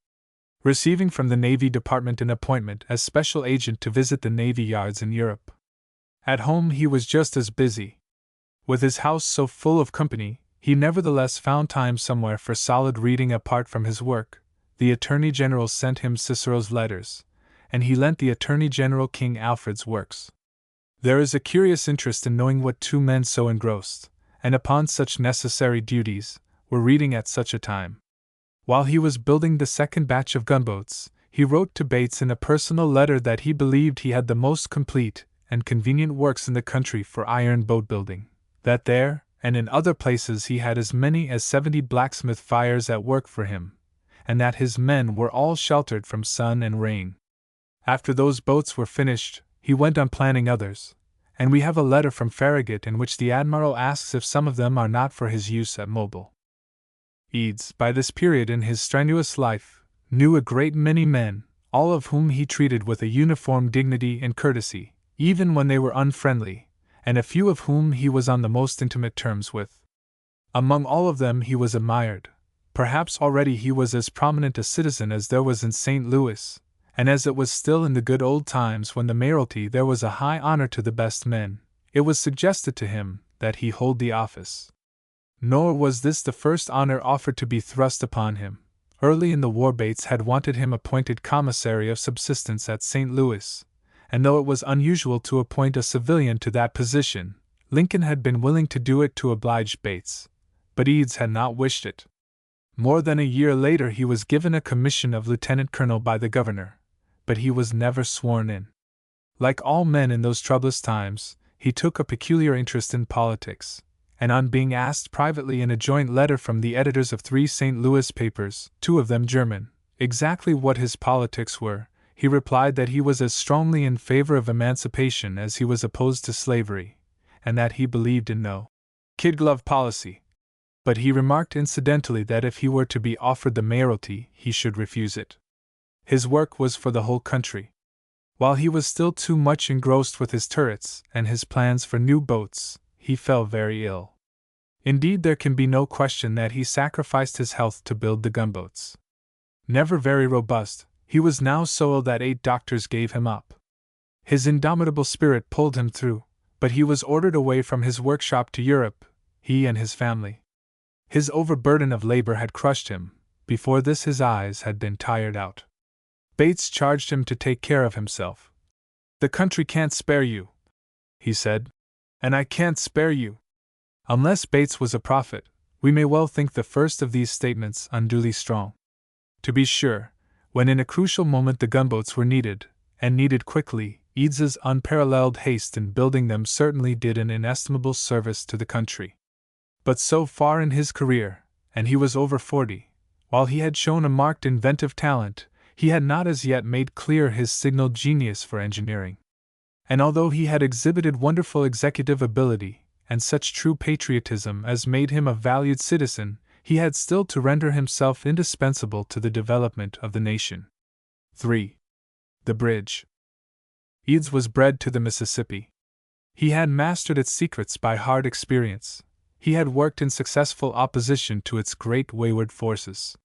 receiving from the Navy Department an appointment as special agent to visit the Navy yards in Europe. At home he was just as busy. With his house so full of company, he nevertheless found time somewhere for solid reading apart from his work. The Attorney General sent him Cicero's letters, and he lent the Attorney General King Alfred's works. There is a curious interest in knowing what two men so engrossed, and upon such necessary duties, were reading at such a time. While he was building the second batch of gunboats, he wrote to Bates in a personal letter that he believed he had the most complete and convenient works in the country for iron boat building, that there, and in other places he had as many as 70 blacksmith fires at work for him, and that his men were all sheltered from sun and rain. After those boats were finished, he went on planning others, and we have a letter from Farragut in which the Admiral asks if some of them are not for his use at Mobile. Eads, by this period in his strenuous life, knew a great many men, all of whom he treated with a uniform dignity and courtesy, even when they were unfriendly, and a few of whom he was on the most intimate terms with. Among all of them he was admired. Perhaps already he was as prominent a citizen as there was in St. Louis, and as it was still in the good old times when the mayoralty there was a high honor to the best men, it was suggested to him that he hold the office. Nor was this the first honor offered to be thrust upon him. Early in the war Bates had wanted him appointed commissary of subsistence at St. Louis, and though it was unusual to appoint a civilian to that position, Lincoln had been willing to do it to oblige Bates, but Eads had not wished it. More than a year later he was given a commission of lieutenant colonel by the governor, but he was never sworn in. Like all men in those troublous times, he took a peculiar interest in politics, and on being asked privately in a joint letter from the editors of 3 St. Louis papers, 2 of them German, exactly what his politics were, he replied that he was as strongly in favor of emancipation as he was opposed to slavery, and that he believed in no kid-glove policy. But he remarked incidentally that if he were to be offered the mayoralty, he should refuse it. His work was for the whole country. While he was still too much engrossed with his turrets and his plans for new boats, he fell very ill. Indeed, there can be no question that he sacrificed his health to build the gunboats. Never very robust, he was now so ill that 8 doctors gave him up. His indomitable spirit pulled him through, but he was ordered away from his workshop to Europe, he and his family. His overburden of labor had crushed him. Before this his eyes had been tired out. Bates charged him to take care of himself. "The country can't spare you," he said, "and I can't spare you." Unless Bates was a prophet, we may well think the first of these statements unduly strong. To be sure, when in a crucial moment the gunboats were needed, and needed quickly, Eads's unparalleled haste in building them certainly did an inestimable service to the country. But so far in his career, and he was over 40, while he had shown a marked inventive talent, he had not as yet made clear his signal genius for engineering. And although he had exhibited wonderful executive ability, and such true patriotism as made him a valued citizen, he had still to render himself indispensable to the development of the nation. 3. The bridge. Eads was bred to the Mississippi. He had mastered its secrets by hard experience. He had worked in successful opposition to its great wayward forces.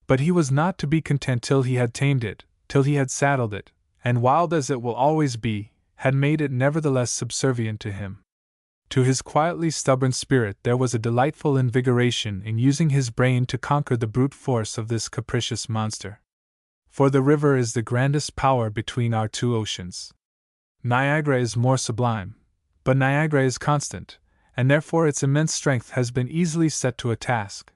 But he was not to be content till he had tamed it, till he had saddled it, and wild as it will always be, had made it nevertheless subservient to him. To his quietly stubborn spirit there was a delightful invigoration in using his brain to conquer the brute force of this capricious monster. For the river is the grandest power between our 2 oceans. Niagara is more sublime, but Niagara is constant, and therefore its immense strength has been easily set to a task.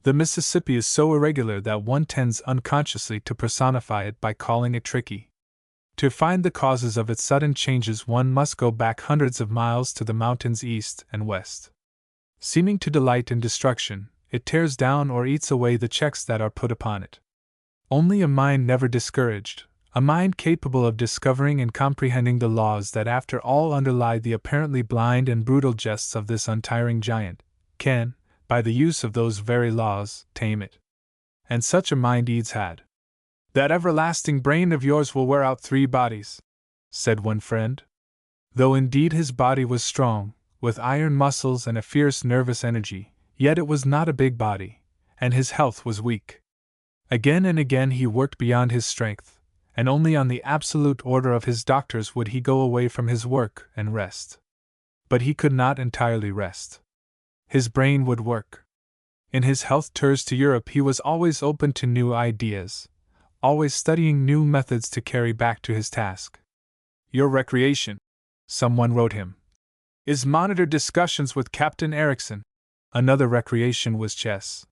The Mississippi is so irregular that one tends unconsciously to personify it by calling it tricky. To find the causes of its sudden changes one must go back hundreds of miles to the mountains east and west. Seeming to delight in destruction, it tears down or eats away the checks that are put upon it. Only a mind never discouraged, a mind capable of discovering and comprehending the laws that after all underlie the apparently blind and brutal jests of this untiring giant, can, by the use of those very laws, tame it. And such a mind Eads had. "That everlasting brain of yours will wear out 3 bodies," said one friend. Though indeed his body was strong, with iron muscles and a fierce nervous energy, yet it was not a big body, and his health was weak. Again and again he worked beyond his strength, and only on the absolute order of his doctors would he go away from his work and rest. But he could not entirely rest. His brain would work. In his health tours to Europe he was always open to new ideas, always studying new methods to carry back to his task. "Your recreation," someone wrote him, "is monitored discussions with Captain Ericsson." Another recreation was chess.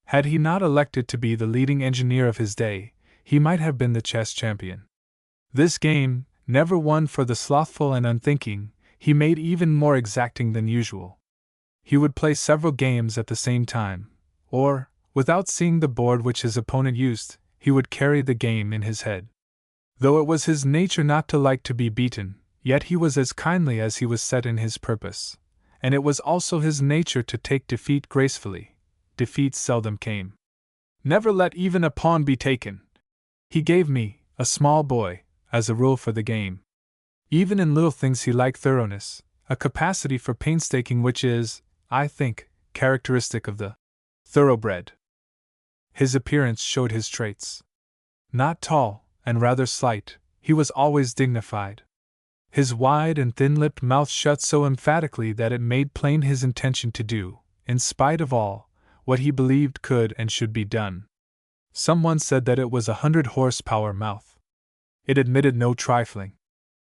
Had he not elected to be the leading engineer of his day, he might have been the chess champion. This game, never one for the slothful and unthinking, he made even more exacting than usual. He would play several games at the same time, or, without seeing the board which his opponent used, he would carry the game in his head. Though it was his nature not to like to be beaten, yet he was as kindly as he was set in his purpose, and it was also his nature to take defeat gracefully. Defeat seldom came. "Never let even a pawn be taken," he gave me, a small boy, as a rule for the game. Even in little things he liked thoroughness, a capacity for painstaking which is, I think, characteristic of the thoroughbred. His appearance showed his traits. Not tall, and rather slight, he was always dignified. His wide and thin-lipped mouth shut so emphatically that it made plain his intention to do, in spite of all, what he believed could and should be done. Someone said that it was 100 horsepower mouth. It admitted no trifling.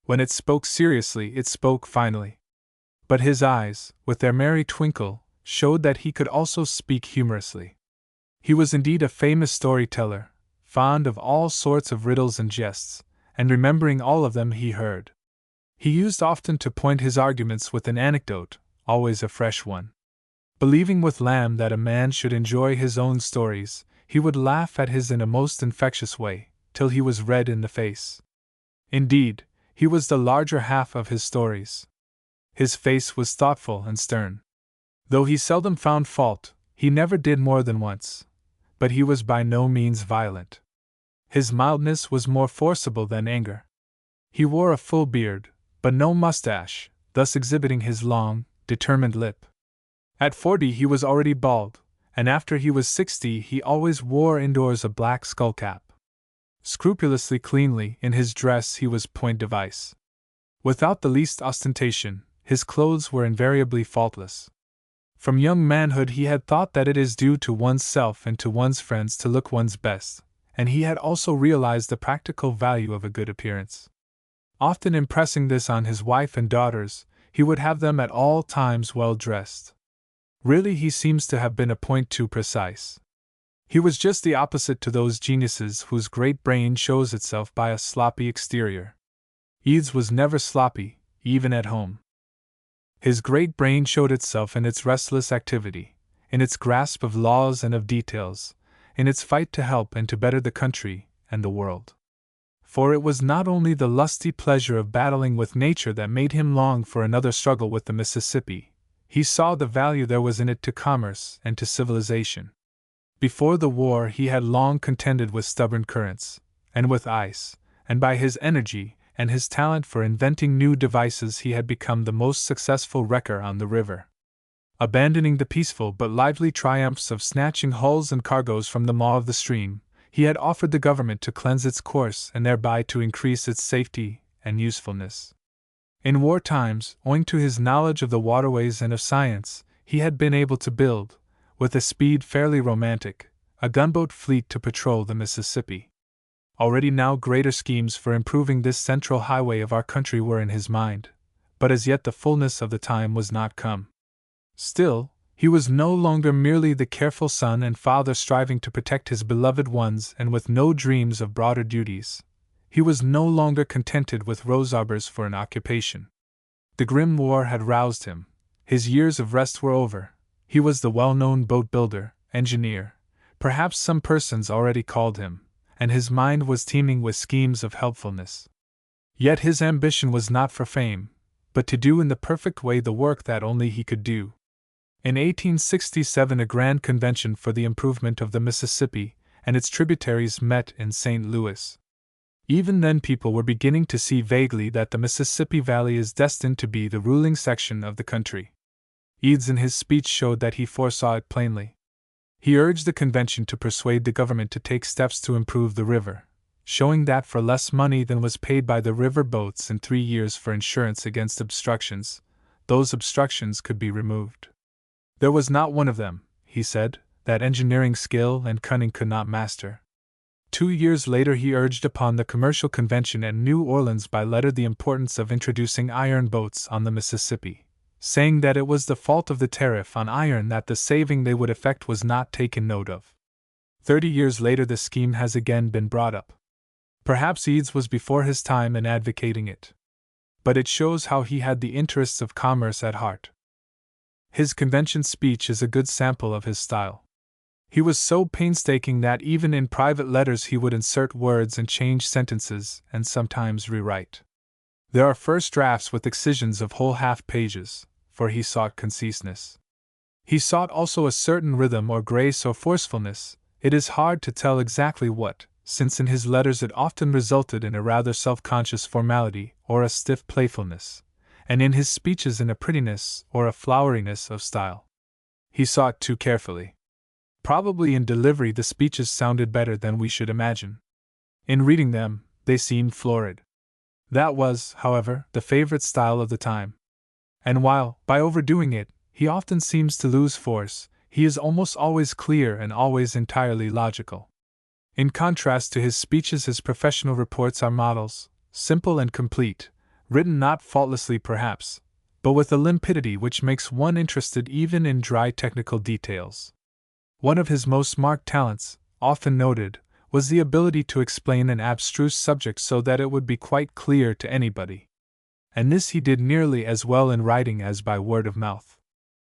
When it spoke seriously, it spoke finally. But his eyes, with their merry twinkle, showed that he could also speak humorously. He was indeed a famous storyteller, fond of all sorts of riddles and jests, and remembering all of them he heard. He used often to point his arguments with an anecdote, always a fresh one. Believing with Lamb that a man should enjoy his own stories, he would laugh at his in a most infectious way, till he was red in the face. Indeed, he was the larger half of his stories. His face was thoughtful and stern. Though he seldom found fault, he never did more than once. But he was by no means violent. His mildness was more forcible than anger. He wore a full beard, but no mustache, thus exhibiting his long, determined lip. At 40 he was already bald, and after he was 60 he always wore indoors a black skullcap. Scrupulously cleanly in his dress he was point device. Without the least ostentation, his clothes were invariably faultless. From young manhood he had thought that it is due to one's self and to one's friends to look one's best, and he had also realized the practical value of a good appearance. Often impressing this on his wife and daughters, he would have them at all times well dressed. Really, he seems to have been a point too precise. He was just the opposite to those geniuses whose great brain shows itself by a sloppy exterior. Eads was never sloppy, even at home. His great brain showed itself in its restless activity, in its grasp of laws and of details, in its fight to help and to better the country and the world. For it was not only the lusty pleasure of battling with nature that made him long for another struggle with the Mississippi. He saw the value there was in it to commerce and to civilization. Before the war he had long contended with stubborn currents, and with ice, and by his energy and his talent for inventing new devices he had become the most successful wrecker on the river. Abandoning the peaceful but lively triumphs of snatching hulls and cargoes from the maw of the stream, he had offered the government to cleanse its course and thereby to increase its safety and usefulness. In war times, owing to his knowledge of the waterways and of science, he had been able to build, with a speed fairly romantic, a gunboat fleet to patrol the Mississippi. Already now greater schemes for improving this central highway of our country were in his mind, but as yet the fullness of the time was not come. Still, he was no longer merely the careful son and father striving to protect his beloved ones and with no dreams of broader duties. He was no longer contented with rose arbors for an occupation. The grim war had roused him. His years of rest were over. He was the well-known boat builder, engineer, perhaps some persons already called him, and his mind was teeming with schemes of helpfulness. Yet his ambition was not for fame, but to do in the perfect way the work that only he could do. In 1867 a grand convention for the improvement of the Mississippi and its tributaries met in St. Louis. Even then, people were beginning to see vaguely that the Mississippi Valley is destined to be the ruling section of the country. Eads in his speech showed that he foresaw it plainly. He urged the convention to persuade the government to take steps to improve the river, showing that for less money than was paid by the river boats in 3 years for insurance against obstructions, those obstructions could be removed. There was not one of them, he said, that engineering skill and cunning could not master. 2 years later, he urged upon the Commercial Convention at New Orleans by letter the importance of introducing iron boats on the Mississippi, saying that it was the fault of the tariff on iron that the saving they would effect was not taken note of. 30 years later, the scheme has again been brought up. Perhaps Eads was before his time in advocating it, but it shows how he had the interests of commerce at heart. His convention speech is a good sample of his style. He was so painstaking that even in private letters he would insert words and change sentences and sometimes rewrite. There are first drafts with excisions of whole half pages, for he sought conciseness. He sought also a certain rhythm or grace or forcefulness. It is hard to tell exactly what, since in his letters it often resulted in a rather self-conscious formality or a stiff playfulness, and in his speeches in a prettiness or a floweriness of style. He sought too carefully. Probably in delivery the speeches sounded better than we should imagine. In reading them, they seemed florid. That was, however, the favorite style of the time. And while, by overdoing it, he often seems to lose force, he is almost always clear and always entirely logical. In contrast to his speeches, his professional reports are models, simple and complete, written not faultlessly perhaps, but with a limpidity which makes one interested even in dry technical details. One of his most marked talents, often noted, was the ability to explain an abstruse subject so that it would be quite clear to anybody. And this he did nearly as well in writing as by word of mouth.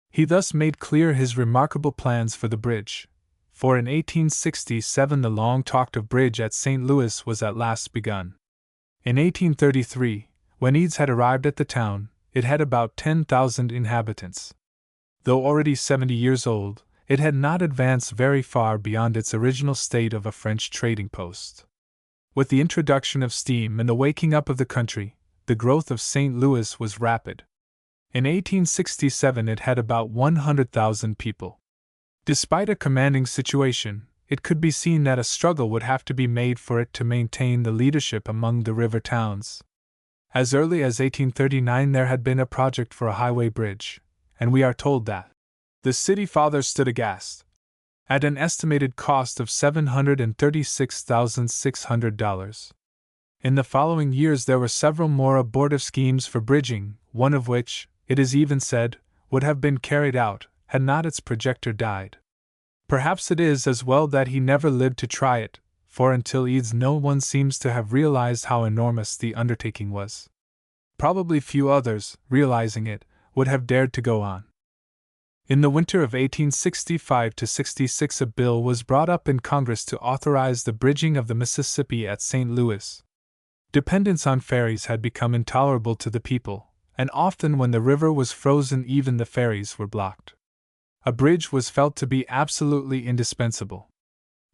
He thus made clear his remarkable plans for the bridge, for in 1867 the long-talked-of bridge at St. Louis was at last begun. In 1833, when Eads had arrived at the town, it had about 10,000 inhabitants. Though already 70 years old, it had not advanced very far beyond its original state of a French trading post. With the introduction of steam and the waking up of the country, the growth of St. Louis was rapid. In 1867 it had about 100,000 people. Despite a commanding situation, it could be seen that a struggle would have to be made for it to maintain the leadership among the river towns. As early as 1839 there had been a project for a highway bridge, and we are told that the city fathers stood aghast at an estimated cost of $736,600. In the following years there were several more abortive schemes for bridging, one of which, it is even said, would have been carried out, had not its projector died. Perhaps it is as well that he never lived to try it, for until Eads no one seems to have realized how enormous the undertaking was. Probably few others, realizing it, would have dared to go on. In the winter of 1865-66 a bill was brought up in Congress to authorize the bridging of the Mississippi at St. Louis. Dependence on ferries had become intolerable to the people, and often when the river was frozen even the ferries were blocked. A bridge was felt to be absolutely indispensable.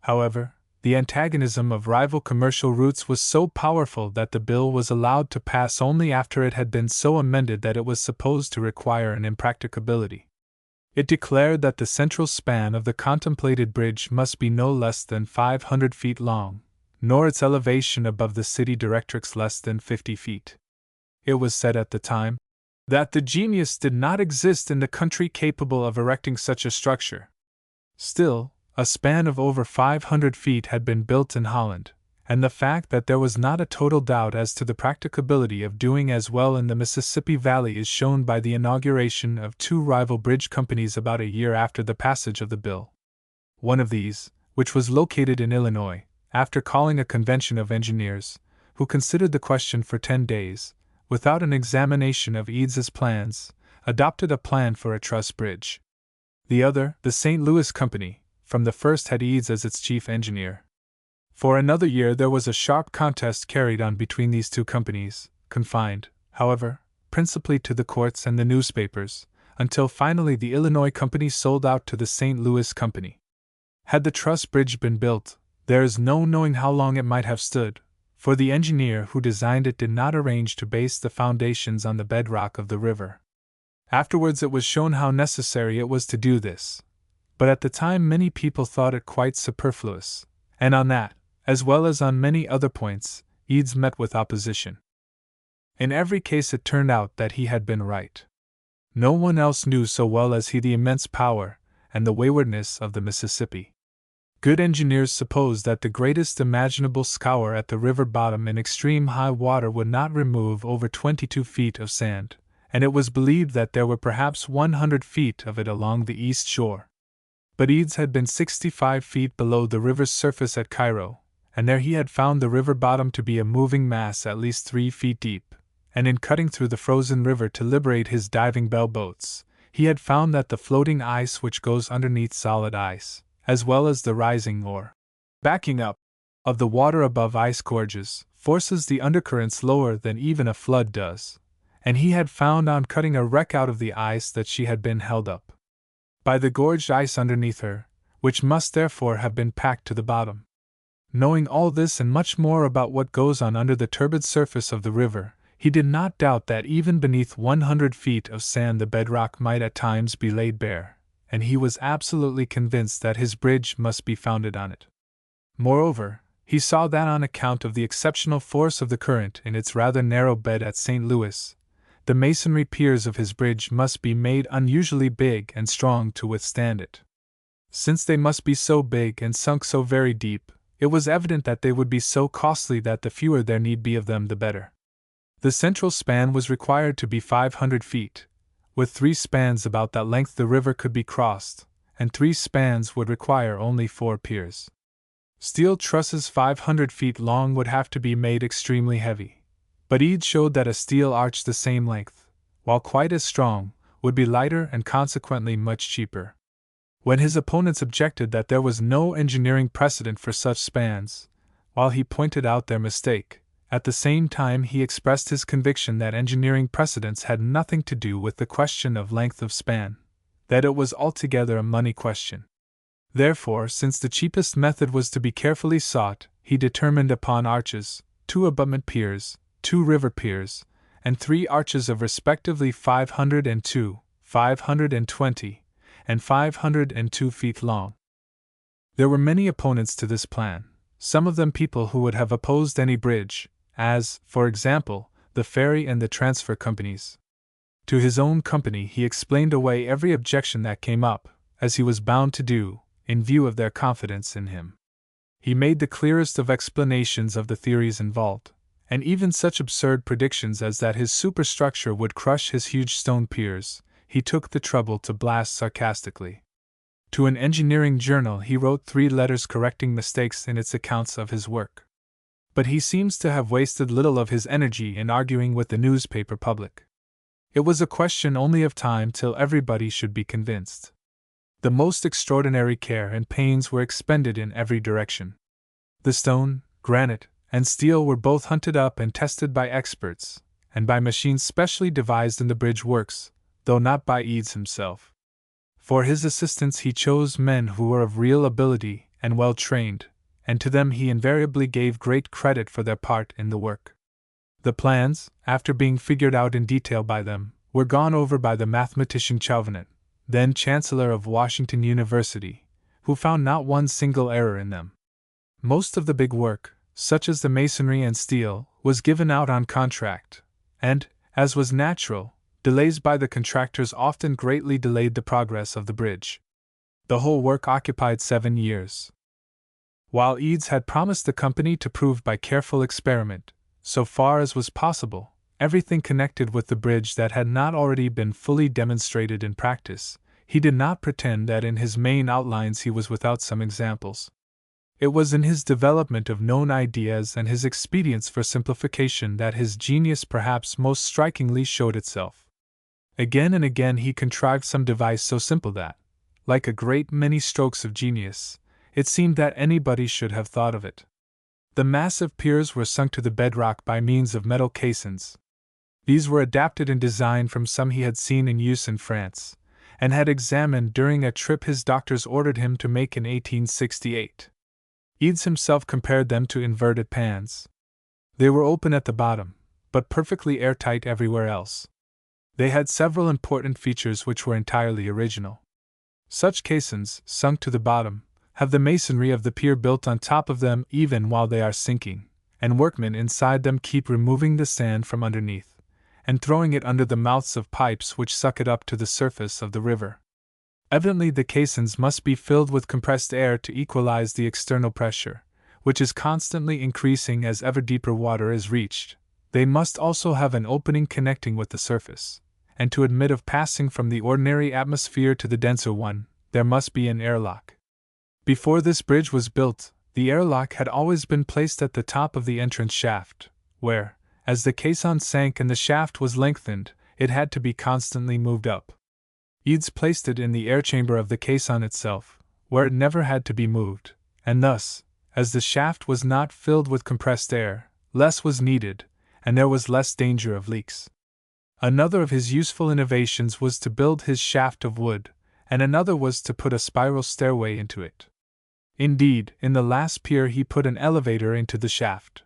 However, the antagonism of rival commercial routes was so powerful that the bill was allowed to pass only after it had been so amended that it was supposed to require an impracticability. It declared that the central span of the contemplated bridge must be no less than 500 feet long, nor its elevation above the city directrix less than 50 feet. It was said at the time that the genius did not exist in the country capable of erecting such a structure. Still, a span of over 500 feet had been built in Holland, and the fact that there was not a total doubt as to the practicability of doing as well in the Mississippi Valley is shown by the inauguration of 2 rival bridge companies about a year after the passage of the bill. One of these, which was located in Illinois, after calling a convention of engineers, who considered the question for 10 days, without an examination of Eads's plans, adopted a plan for a truss bridge. The other, the St. Louis Company, from the first had Eads as its chief engineer. For another year there was a sharp contest carried on between these 2 companies, confined, however, principally to the courts and the newspapers, until finally the Illinois Company sold out to the St. Louis Company. Had the truss bridge been built, there is no knowing how long it might have stood, for the engineer who designed it did not arrange to base the foundations on the bedrock of the river. Afterwards it was shown how necessary it was to do this, but at the time many people thought it quite superfluous, and on that, as well as on many other points, Eads met with opposition. In every case it turned out that he had been right. No one else knew so well as he the immense power and the waywardness of the Mississippi. Good engineers supposed that the greatest imaginable scour at the river bottom in extreme high water would not remove over 22 feet of sand, and it was believed that there were perhaps 100 feet of it along the east shore. But Eads had been 65 feet below the river's surface at Cairo, and there he had found the river bottom to be a moving mass at least 3 feet deep, and in cutting through the frozen river to liberate his diving bell boats, he had found that the floating ice which goes underneath solid ice, as well as the rising or backing up of the water above ice gorges, forces the undercurrents lower than even a flood does, and he had found on cutting a wreck out of the ice that she had been held up by the gorged ice underneath her, which must therefore have been packed to the bottom. Knowing all this and much more about what goes on under the turbid surface of the river, he did not doubt that even beneath 100 feet of sand the bedrock might at times be laid bare, and he was absolutely convinced that his bridge must be founded on it. Moreover, he saw that on account of the exceptional force of the current in its rather narrow bed at St. Louis, the masonry piers of his bridge must be made unusually big and strong to withstand it. Since they must be so big and sunk so very deep, it was evident that they would be so costly that the fewer there need be of them the better. The central span was required to be 500 feet. With 3 spans about that length the river could be crossed, and 3 spans would require only 4 piers. Steel trusses 500 feet long would have to be made extremely heavy, but Eads showed that a steel arch the same length, while quite as strong, would be lighter and consequently much cheaper. When his opponents objected that there was no engineering precedent for such spans, while he pointed out their mistake, at the same time he expressed his conviction that engineering precedents had nothing to do with the question of length of span, that it was altogether a money question. Therefore, since the cheapest method was to be carefully sought, he determined upon arches, 2 abutment piers, 2 river piers, and 3 arches of respectively 502, 520, and 502 feet long. There were many opponents to this plan, some of them people who would have opposed any bridge, as, for example, the ferry and the transfer companies. To his own company he explained away every objection that came up, as he was bound to do, in view of their confidence in him. He made the clearest of explanations of the theories involved, and even such absurd predictions as that his superstructure would crush his huge stone piers, he took the trouble to blast sarcastically. To an engineering journal he wrote 3 letters correcting mistakes in its accounts of his work. But he seems to have wasted little of his energy in arguing with the newspaper public. It was a question only of time till everybody should be convinced. The most extraordinary care and pains were expended in every direction. The stone, granite, and steel were both hunted up and tested by experts, and by machines specially devised in the bridge works, though not by Eads himself. For his assistants he chose men who were of real ability and well trained, and to them he invariably gave great credit for their part in the work. The plans, after being figured out in detail by them, were gone over by the mathematician Chauvenet, then Chancellor of Washington University, who found not one single error in them. Most of the big work, such as the masonry and steel, was given out on contract, and, as was natural, delays by the contractors often greatly delayed the progress of the bridge. The whole work occupied 7 years. While Eads had promised the company to prove by careful experiment, so far as was possible, everything connected with the bridge that had not already been fully demonstrated in practice, he did not pretend that in his main outlines he was without some examples. It was in his development of known ideas and his expedients for simplification that his genius perhaps most strikingly showed itself. Again and again he contrived some device so simple that, like a great many strokes of genius, it seemed that anybody should have thought of it. The massive piers were sunk to the bedrock by means of metal caissons. These were adapted in design from some he had seen in use in France, and had examined during a trip his doctors ordered him to make in 1868. Eads himself compared them to inverted pans. They were open at the bottom, but perfectly airtight everywhere else. They had several important features which were entirely original. Such caissons, sunk to the bottom, have the masonry of the pier built on top of them even while they are sinking, and workmen inside them keep removing the sand from underneath, and throwing it under the mouths of pipes which suck it up to the surface of the river. Evidently the caissons must be filled with compressed air to equalize the external pressure, which is constantly increasing as ever deeper water is reached. They must also have an opening connecting with the surface, and to admit of passing from the ordinary atmosphere to the denser one, there must be an airlock. Before this bridge was built, the airlock had always been placed at the top of the entrance shaft, where, as the caisson sank and the shaft was lengthened, it had to be constantly moved up. Eads placed it in the air chamber of the caisson itself, where it never had to be moved, and thus, as the shaft was not filled with compressed air, less was needed, and there was less danger of leaks. Another of his useful innovations was to build his shaft of wood, and another was to put a spiral stairway into it. Indeed, in the last pier he put an elevator into the shaft.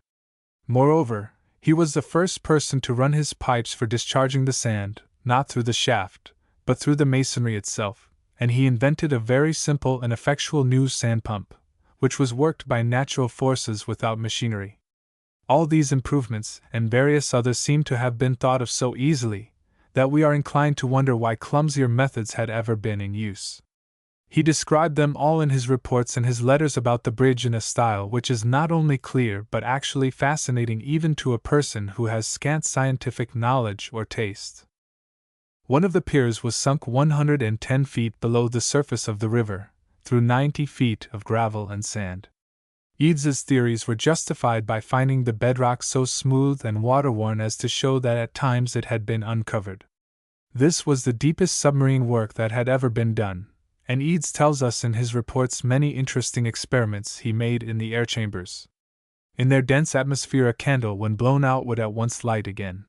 Moreover, he was the first person to run his pipes for discharging the sand, not through the shaft, but through the masonry itself, and he invented a very simple and effectual new sand pump, which was worked by natural forces without machinery. All these improvements and various others seem to have been thought of so easily that we are inclined to wonder why clumsier methods had ever been in use. He described them all in his reports and his letters about the bridge in a style which is not only clear but actually fascinating even to a person who has scant scientific knowledge or taste. One of the piers was sunk 110 feet below the surface of the river, through 90 feet of gravel and sand. Eads's theories were justified by finding the bedrock so smooth and water-worn as to show that at times it had been uncovered. This was the deepest submarine work that had ever been done, and Eads tells us in his reports many interesting experiments he made in the air chambers. In their dense atmosphere a candle when blown out would at once light again.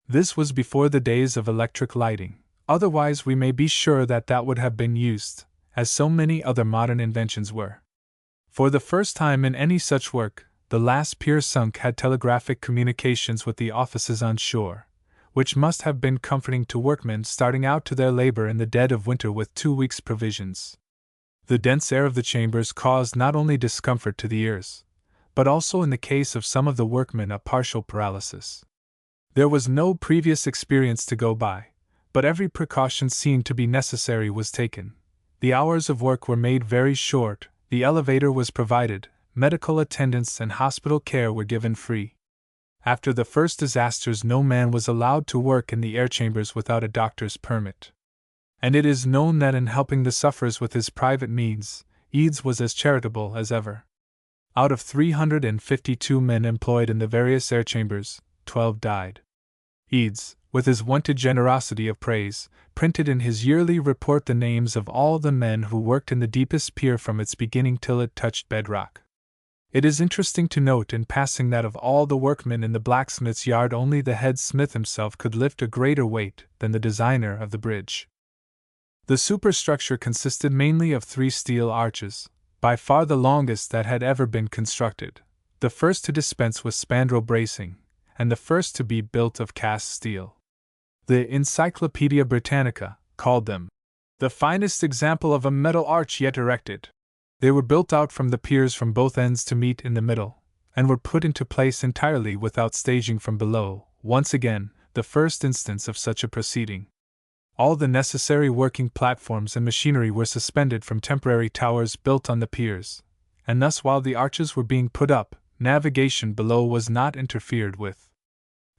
This was before the days of electric lighting, otherwise we may be sure that would have been used, as so many other modern inventions were. For the first time in any such work, the last pier sunk had telegraphic communications with the offices on shore, which must have been comforting to workmen starting out to their labor in the dead of winter with 2 weeks' provisions. The dense air of the chambers caused not only discomfort to the ears, but also in the case of some of the workmen a partial paralysis. There was no previous experience to go by, but every precaution seemed to be necessary was taken. The hours of work were made very short, the elevator was provided, medical attendance and hospital care were given free. After the first disasters no man was allowed to work in the air chambers without a doctor's permit. And it is known that in helping the sufferers with his private means, Eads was as charitable as ever. Out of 352 men employed in the various air chambers, 12 died. Eads, with his wonted generosity of praise, printed in his yearly report the names of all the men who worked in the deepest pier from its beginning till it touched bedrock. It is interesting to note in passing that of all the workmen in the blacksmith's yard only the head smith himself could lift a greater weight than the designer of the bridge. The superstructure consisted mainly of 3 steel arches, by far the longest that had ever been constructed, the first to dispense with spandrel bracing, and the first to be built of cast steel. The Encyclopaedia Britannica called them the finest example of a metal arch yet erected. They were built out from the piers from both ends to meet in the middle, and were put into place entirely without staging from below, once again, the first instance of such a proceeding. All the necessary working platforms and machinery were suspended from temporary towers built on the piers, and thus while the arches were being put up, navigation below was not interfered with.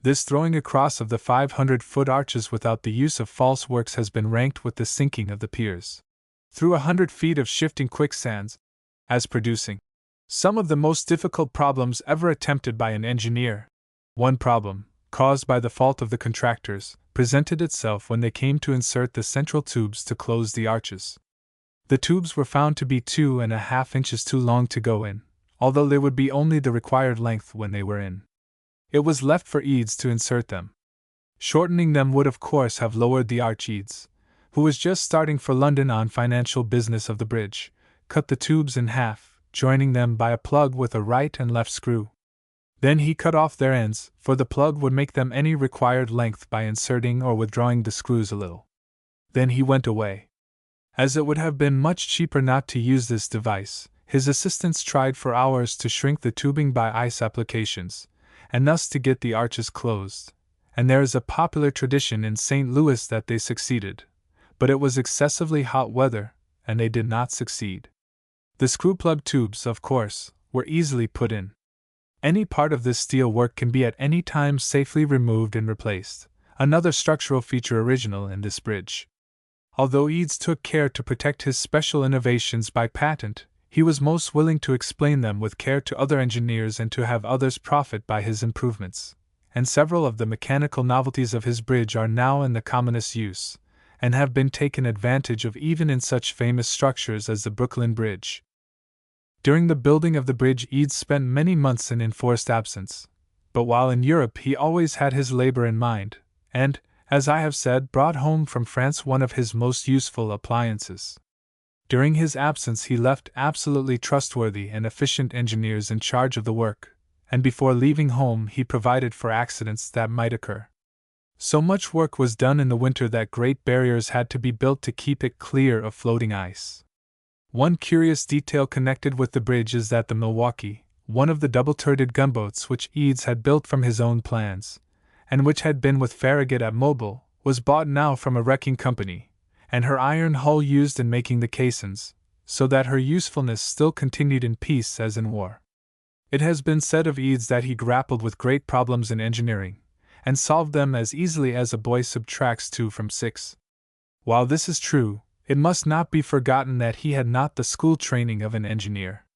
This throwing across of the 500-foot arches without the use of false works has been ranked with the sinking of the piers through 100 feet of shifting quicksands, as producing some of the most difficult problems ever attempted by an engineer. One problem, caused by the fault of the contractors, presented itself when they came to insert the central tubes to close the arches. The tubes were found to be 2.5 inches too long to go in, although they would be only the required length when they were in. It was left for Eads to insert them. Shortening them would of course have lowered the arch. Eads, who was just starting for London on financial business of the bridge, cut the tubes in half, joining them by a plug with a right and left screw. Then he cut off their ends, for the plug would make them any required length by inserting or withdrawing the screws a little. Then he went away. As it would have been much cheaper not to use this device, his assistants tried for hours to shrink the tubing by ice applications, and thus to get the arches closed, and there is a popular tradition in St. Louis that they succeeded, but it was excessively hot weather, and they did not succeed. The screw plug tubes, of course, were easily put in. Any part of this steel work can be at any time safely removed and replaced, another structural feature original in this bridge. Although Eads took care to protect his special innovations by patent, he was most willing to explain them with care to other engineers and to have others profit by his improvements, and several of the mechanical novelties of his bridge are now in the commonest use, and have been taken advantage of even in such famous structures as the Brooklyn Bridge. During the building of the bridge, Eads spent many months in enforced absence, but while in Europe he always had his labor in mind, and, as I have said, brought home from France one of his most useful appliances. During his absence he left absolutely trustworthy and efficient engineers in charge of the work, and before leaving home he provided for accidents that might occur. So much work was done in the winter that great barriers had to be built to keep it clear of floating ice. One curious detail connected with the bridge is that the Milwaukee, one of the double-turreted gunboats which Eads had built from his own plans, and which had been with Farragut at Mobile, was bought now from a wrecking company, and her iron hull used in making the caissons, so that her usefulness still continued in peace as in war. It has been said of Eads that he grappled with great problems in engineering, and solved them as easily as a boy subtracts 2 from 6. While this is true, it must not be forgotten that he had not the school training of an engineer.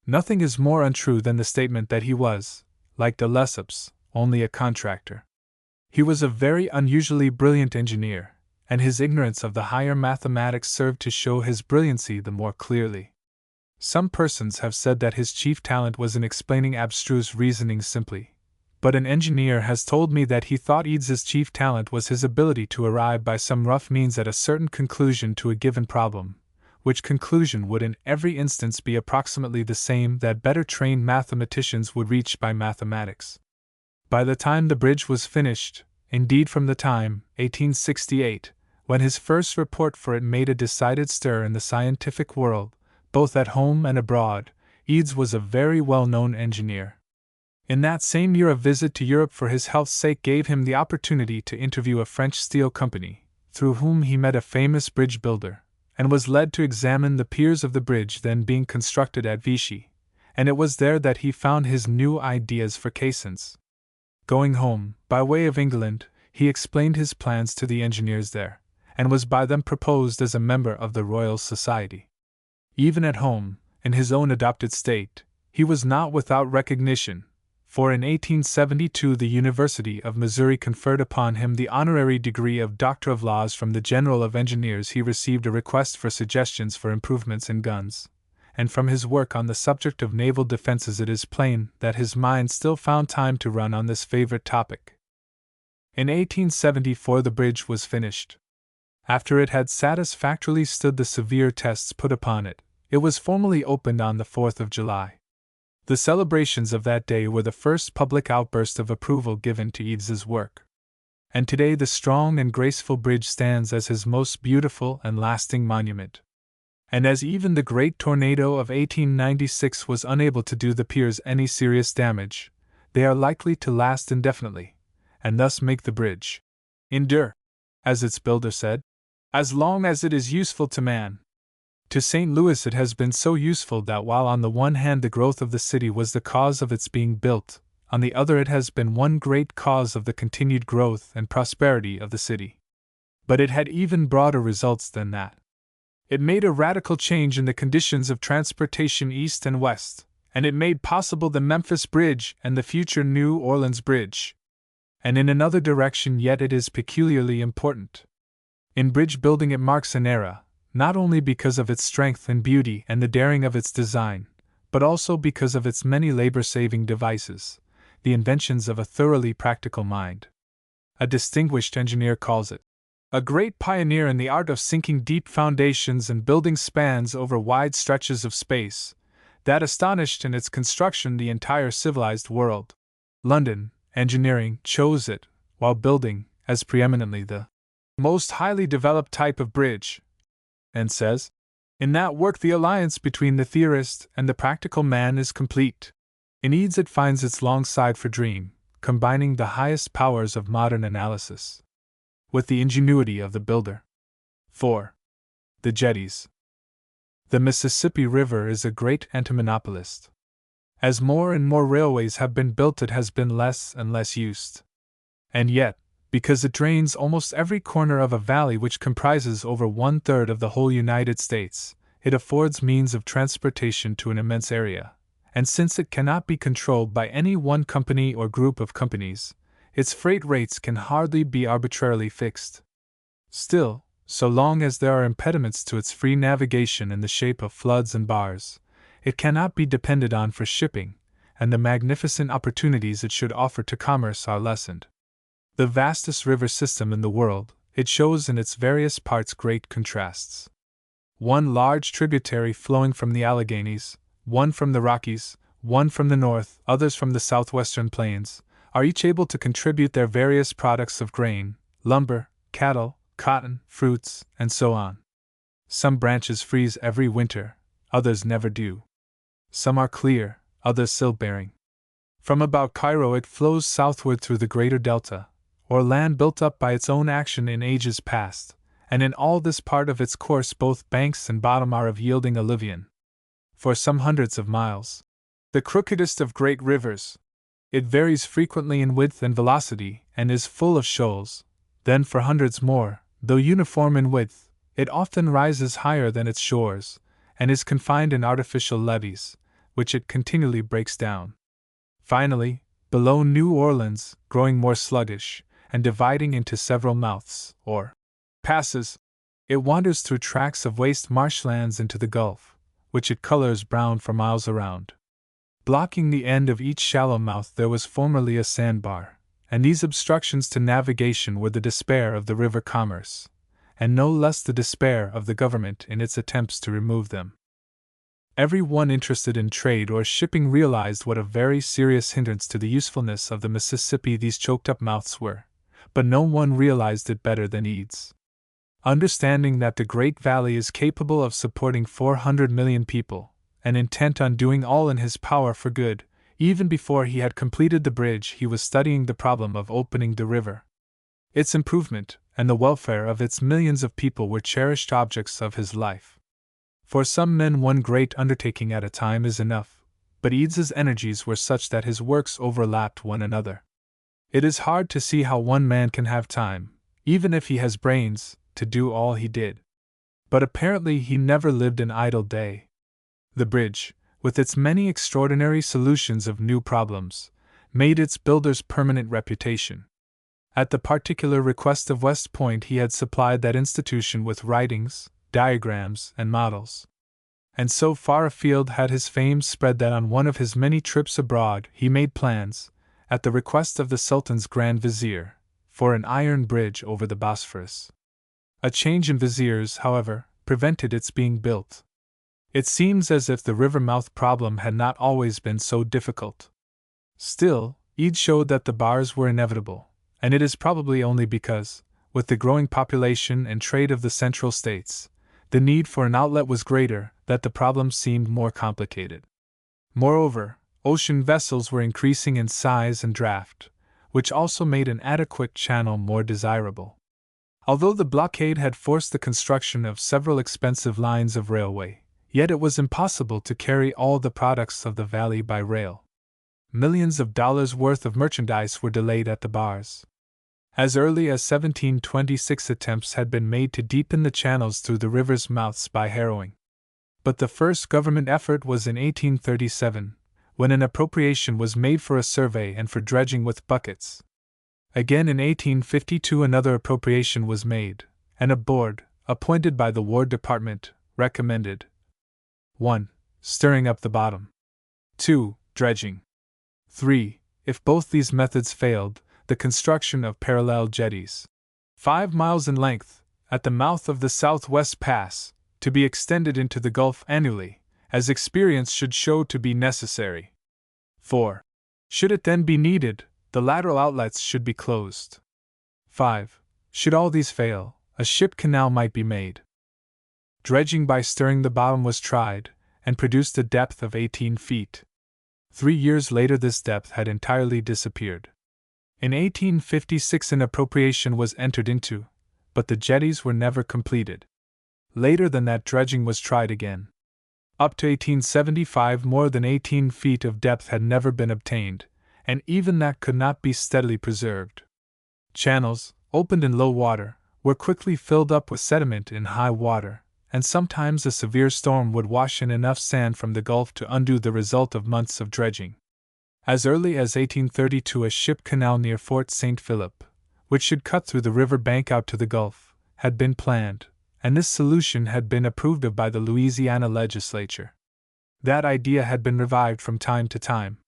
Nothing is more untrue than the statement that he was, like de Lesseps, only a contractor. He was a very unusually brilliant engineer, and his ignorance of the higher mathematics served to show his brilliancy the more clearly. Some persons have said that his chief talent was in explaining abstruse reasoning simply, but an engineer has told me that he thought Eads's chief talent was his ability to arrive by some rough means at a certain conclusion to a given problem, which conclusion would in every instance be approximately the same that better trained mathematicians would reach by mathematics. By the time the bridge was finished, indeed from the time, 1868, when his first report for it made a decided stir in the scientific world, both at home and abroad, Eads was a very well-known engineer. In that same year a visit to Europe for his health's sake gave him the opportunity to interview a French steel company, through whom he met a famous bridge builder, and was led to examine the piers of the bridge then being constructed at Vichy, and it was there that he found his new ideas for caissons. Going home, by way of England, he explained his plans to the engineers there, and was by them proposed as a member of the Royal Society. Even at home, in his own adopted state, he was not without recognition, for in 1872 the University of Missouri conferred upon him the honorary degree of Doctor of Laws. From the General of Engineers he received a request for suggestions for improvements in guns, and from his work on the subject of naval defenses it is plain that his mind still found time to run on this favorite topic. In 1874 the bridge was finished. After it had satisfactorily stood the severe tests put upon it, it was formally opened on the 4th of July. The celebrations of that day were the first public outburst of approval given to Eads's work. And today the strong and graceful bridge stands as his most beautiful and lasting monument. And as even the great tornado of 1896 was unable to do the piers any serious damage, they are likely to last indefinitely, and thus make the bridge endure, as its builder said, as long as it is useful to man. To St. Louis it has been so useful that while on the one hand the growth of the city was the cause of its being built, on the other it has been one great cause of the continued growth and prosperity of the city. But it had even broader results than that. It made a radical change in the conditions of transportation east and west, and it made possible the Memphis Bridge and the future New Orleans Bridge. And in another direction yet it is peculiarly important. In bridge building it marks an era, not only because of its strength and beauty and the daring of its design, but also because of its many labor-saving devices, the inventions of a thoroughly practical mind. A distinguished engineer calls it a great pioneer in the art of sinking deep foundations and building spans over wide stretches of space, that astonished in its construction the entire civilized world. London, engineering, chose it, while building, as preeminently the most highly developed type of bridge, and says, in that work the alliance between the theorist and the practical man is complete. In Eads it finds its long sighed for dream, combining the highest powers of modern analysis with the ingenuity of the builder. 4. The jetties. The Mississippi River is a great antimonopolist. As more and more railways have been built, it has been less and less used. And yet, because it drains almost every corner of a valley which comprises over 1/3 of the whole United States, it affords means of transportation to an immense area, and since it cannot be controlled by any one company or group of companies, its freight rates can hardly be arbitrarily fixed. Still, so long as there are impediments to its free navigation in the shape of floods and bars, it cannot be depended on for shipping, and the magnificent opportunities it should offer to commerce are lessened. The vastest river system in the world, it shows in its various parts great contrasts. One large tributary flowing from the Alleghenies, one from the Rockies, one from the north, others from the southwestern plains, are each able to contribute their various products of grain, lumber, cattle, cotton, fruits, and so on. Some branches freeze every winter, others never do. Some are clear, others silt-bearing. From about Cairo it flows southward through the greater delta, or land built up by its own action in ages past, and in all this part of its course both banks and bottom are of yielding alluvion. For some hundreds of miles, the crookedest of great rivers, it varies frequently in width and velocity, and is full of shoals. Then for hundreds more, though uniform in width, it often rises higher than its shores, and is confined in artificial levees, which it continually breaks down. Finally, below New Orleans, growing more sluggish, and dividing into several mouths, or passes, it wanders through tracts of waste marshlands into the Gulf, which it colors brown for miles around. Blocking the end of each shallow mouth there was formerly a sandbar, and these obstructions to navigation were the despair of the river commerce, and no less the despair of the government in its attempts to remove them. Every one interested in trade or shipping realized what a very serious hindrance to the usefulness of the Mississippi these choked-up mouths were, but no one realized it better than Eads. Understanding that the great valley is capable of supporting 400 million people, and intent on doing all in his power for good, even before he had completed the bridge he was studying the problem of opening the river. Its improvement, and the welfare of its millions of people were cherished objects of his life. For some men one great undertaking at a time is enough, but Eads's energies were such that his works overlapped one another. It is hard to see how one man can have time, even if he has brains, to do all he did. But apparently he never lived an idle day. The bridge, with its many extraordinary solutions of new problems, made its builder's permanent reputation. At the particular request of West Point he had supplied that institution with writings, diagrams, and models. And so far afield had his fame spread that on one of his many trips abroad he made plans, at the request of the Sultan's Grand Vizier, for an iron bridge over the Bosphorus. A change in viziers, however, prevented its being built. It seems as if the river mouth problem had not always been so difficult. Still, Eads showed that the bars were inevitable, and it is probably only because, with the growing population and trade of the Central States, the need for an outlet was greater, that the problem seemed more complicated. Moreover, ocean vessels were increasing in size and draft, which also made an adequate channel more desirable. Although the blockade had forced the construction of several expensive lines of railway, yet it was impossible to carry all the products of the valley by rail. Millions of dollars' worth of merchandise were delayed at the bars. As early as 1726 attempts had been made to deepen the channels through the river's mouths by harrowing. But the first government effort was in 1837, when an appropriation was made for a survey and for dredging with buckets. Again in 1852 another appropriation was made, and a board, appointed by the War Department, recommended 1. Stirring up the bottom. 2. Dredging. 3. If both these methods failed, the construction of parallel jetties, 5 miles in length, at the mouth of the Southwest Pass, to be extended into the Gulf annually, as experience should show to be necessary. 4. Should it then be needed, the lateral outlets should be closed. 5. Should all these fail, a ship canal might be made. Dredging by stirring the bottom was tried, and produced a depth of 18 feet. 3 years later, this depth had entirely disappeared. In 1856, an appropriation was entered into, but the jetties were never completed. Later than that, dredging was tried again. Up to 1875, more than 18 feet of depth had never been obtained, and even that could not be steadily preserved. Channels, opened in low water, were quickly filled up with sediment in high water, and sometimes a severe storm would wash in enough sand from the Gulf to undo the result of months of dredging. As early as 1832, a ship canal near Fort St. Philip, which should cut through the river bank out to the Gulf, had been planned, and this solution had been approved of by the Louisiana legislature. That idea had been revived from time to time,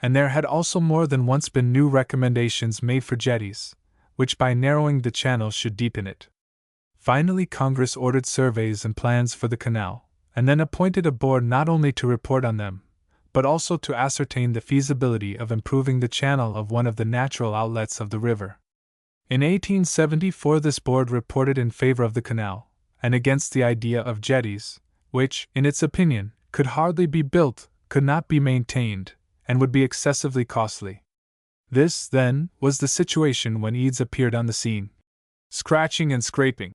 and there had also more than once been new recommendations made for jetties, which by narrowing the channel should deepen it. Finally, Congress ordered surveys and plans for the canal, and then appointed a board not only to report on them, but also to ascertain the feasibility of improving the channel of one of the natural outlets of the river. In 1874, this board reported in favor of the canal, and against the idea of jetties, which, in its opinion, could hardly be built, could not be maintained, and would be excessively costly. This, then, was the situation when Eads appeared on the scene. Scratching and scraping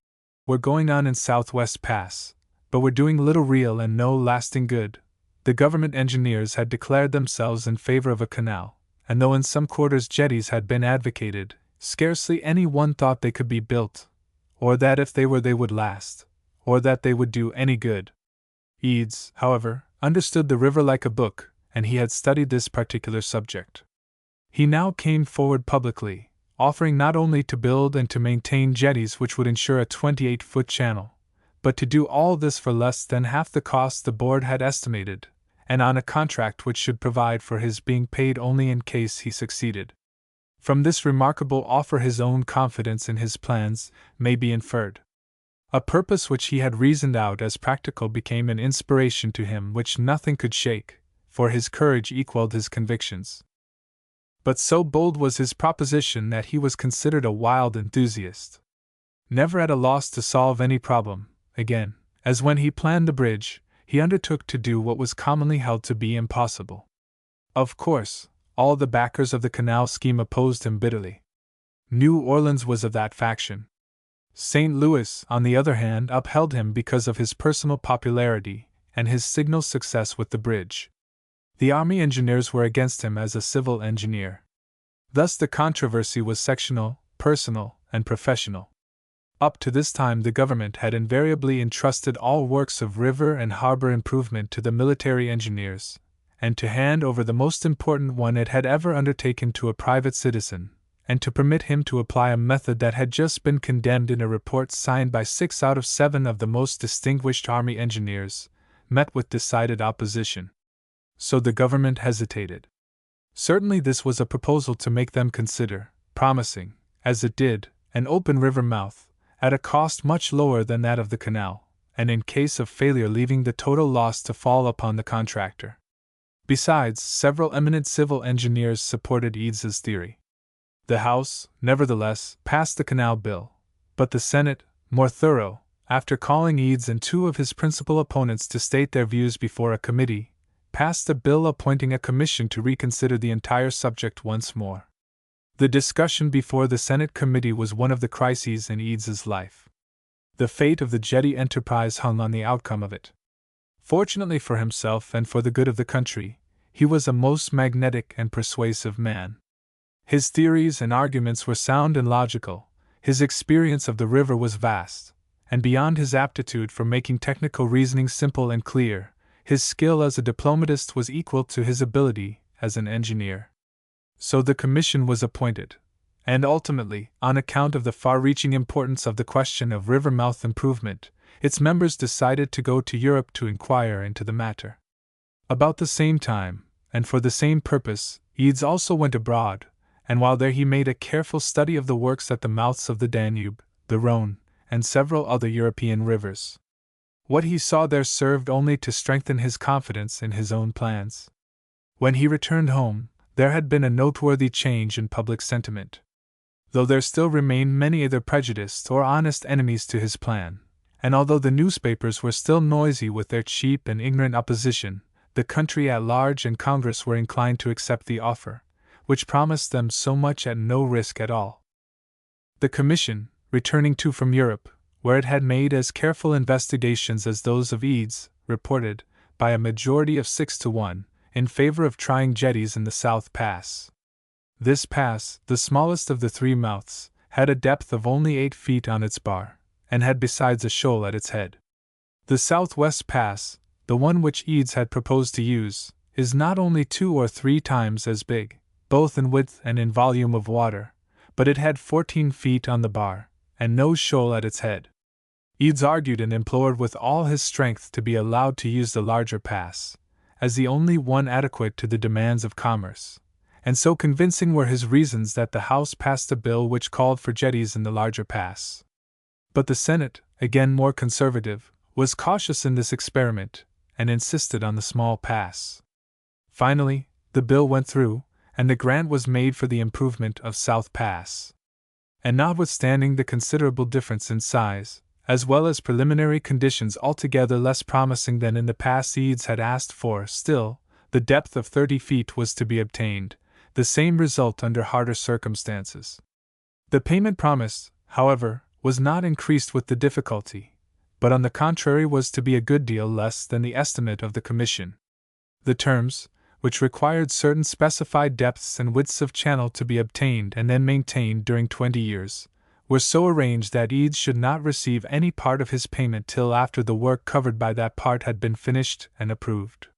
were going on in Southwest Pass, but were doing little real and no lasting good. The government engineers had declared themselves in favor of a canal, and though in some quarters jetties had been advocated, scarcely any one thought they could be built, or that if they were they would last, or that they would do any good. Eads, however, understood the river like a book, and he had studied this particular subject. He now came forward publicly, offering not only to build and to maintain jetties which would ensure a 28-foot channel, but to do all this for less than half the cost the board had estimated, and on a contract which should provide for his being paid only in case he succeeded. From this remarkable offer, his own confidence in his plans may be inferred. A purpose which he had reasoned out as practical became an inspiration to him which nothing could shake, for his courage equaled his convictions. But so bold was his proposition that he was considered a wild enthusiast. Never at a loss to solve any problem, again, as when he planned the bridge, he undertook to do what was commonly held to be impossible. Of course, all the backers of the canal scheme opposed him bitterly. New Orleans was of that faction. St. Louis, on the other hand, upheld him because of his personal popularity and his signal success with the bridge. The Army engineers were against him as a civil engineer. Thus the controversy was sectional, personal, and professional. Up to this time, the government had invariably entrusted all works of river and harbor improvement to the military engineers, and to hand over the most important one it had ever undertaken to a private citizen, and to permit him to apply a method that had just been condemned in a report signed by 6 out of 7 of the most distinguished Army engineers, met with decided opposition. So the government hesitated. Certainly this was a proposal to make them consider, promising, as it did, an open river mouth, at a cost much lower than that of the canal, and in case of failure leaving the total loss to fall upon the contractor. Besides, several eminent civil engineers supported Eads's theory. The House, nevertheless, passed the canal bill, but the Senate, more thorough, after calling Eads and 2 of his principal opponents to state their views before a committee, passed a bill appointing a commission to reconsider the entire subject once more. The discussion before the Senate committee was one of the crises in Eads's life. The fate of the jetty enterprise hung on the outcome of it. Fortunately for himself and for the good of the country, he was a most magnetic and persuasive man. His theories and arguments were sound and logical, his experience of the river was vast, and beyond his aptitude for making technical reasoning simple and clear, his skill as a diplomatist was equal to his ability as an engineer. So the commission was appointed, and ultimately, on account of the far-reaching importance of the question of river mouth improvement, its members decided to go to Europe to inquire into the matter. About the same time, and for the same purpose, Eads also went abroad, and while there he made a careful study of the works at the mouths of the Danube, the Rhone, and several other European rivers. What he saw there served only to strengthen his confidence in his own plans. When he returned home, there had been a noteworthy change in public sentiment. Though there still remained many either prejudiced or honest enemies to his plan, and although the newspapers were still noisy with their cheap and ignorant opposition, the country at large and Congress were inclined to accept the offer, which promised them so much at no risk at all. The Commission, returning from Europe, where it had made as careful investigations as those of Eads, reported, by a majority of 6-1, in favor of trying jetties in the South Pass. This pass, the smallest of the three mouths, had a depth of only 8 feet on its bar, and had besides a shoal at its head. The Southwest Pass, the one which Eads had proposed to use, is not only 2 or 3 times as big, both in width and in volume of water, but it had 14 feet on the bar, and no shoal at its head. Eads argued and implored with all his strength to be allowed to use the larger pass, as the only one adequate to the demands of commerce, and so convincing were his reasons that the House passed a bill which called for jetties in the larger pass. But the Senate, again more conservative, was cautious in this experiment, and insisted on the small pass. Finally, the bill went through, and the grant was made for the improvement of South Pass. And notwithstanding the considerable difference in size, as well as preliminary conditions altogether less promising than in the pass Eads had asked for, still, the depth of 30 feet was to be obtained, the same result under harder circumstances. The payment promised, however, was not increased with the difficulty, but on the contrary was to be a good deal less than the estimate of the Commission. The terms, which required certain specified depths and widths of channel to be obtained and then maintained during 20 years, were so arranged that Eads should not receive any part of his payment till after the work covered by that part had been finished and approved.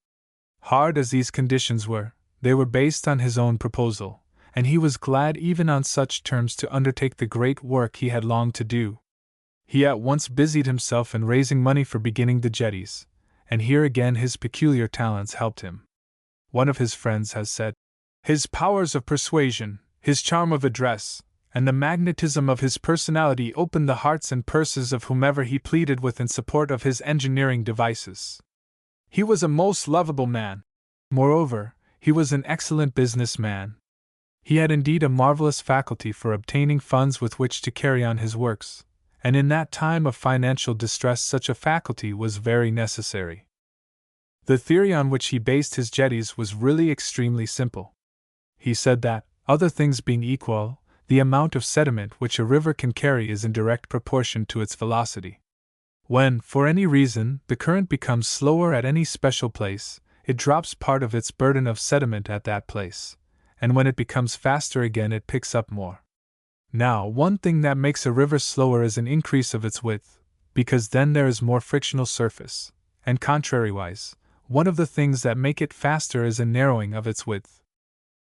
Hard as these conditions were, they were based on his own proposal, and he was glad even on such terms to undertake the great work he had longed to do. He at once busied himself in raising money for beginning the jetties, and here again his peculiar talents helped him. One of his friends has said, "His powers of persuasion, his charm of address, and the magnetism of his personality opened the hearts and purses of whomever he pleaded with in support of his engineering devices. He was a most lovable man. Moreover, he was an excellent business man. He had indeed a marvelous faculty for obtaining funds with which to carry on his works, and in that time of financial distress such a faculty was very necessary." The theory on which he based his jetties was really extremely simple. He said that, other things being equal, the amount of sediment which a river can carry is in direct proportion to its velocity. When, for any reason, the current becomes slower at any special place, it drops part of its burden of sediment at that place, and when it becomes faster again it picks up more. Now, one thing that makes a river slower is an increase of its width, because then there is more frictional surface, and contrariwise, one of the things that make it faster is a narrowing of its width.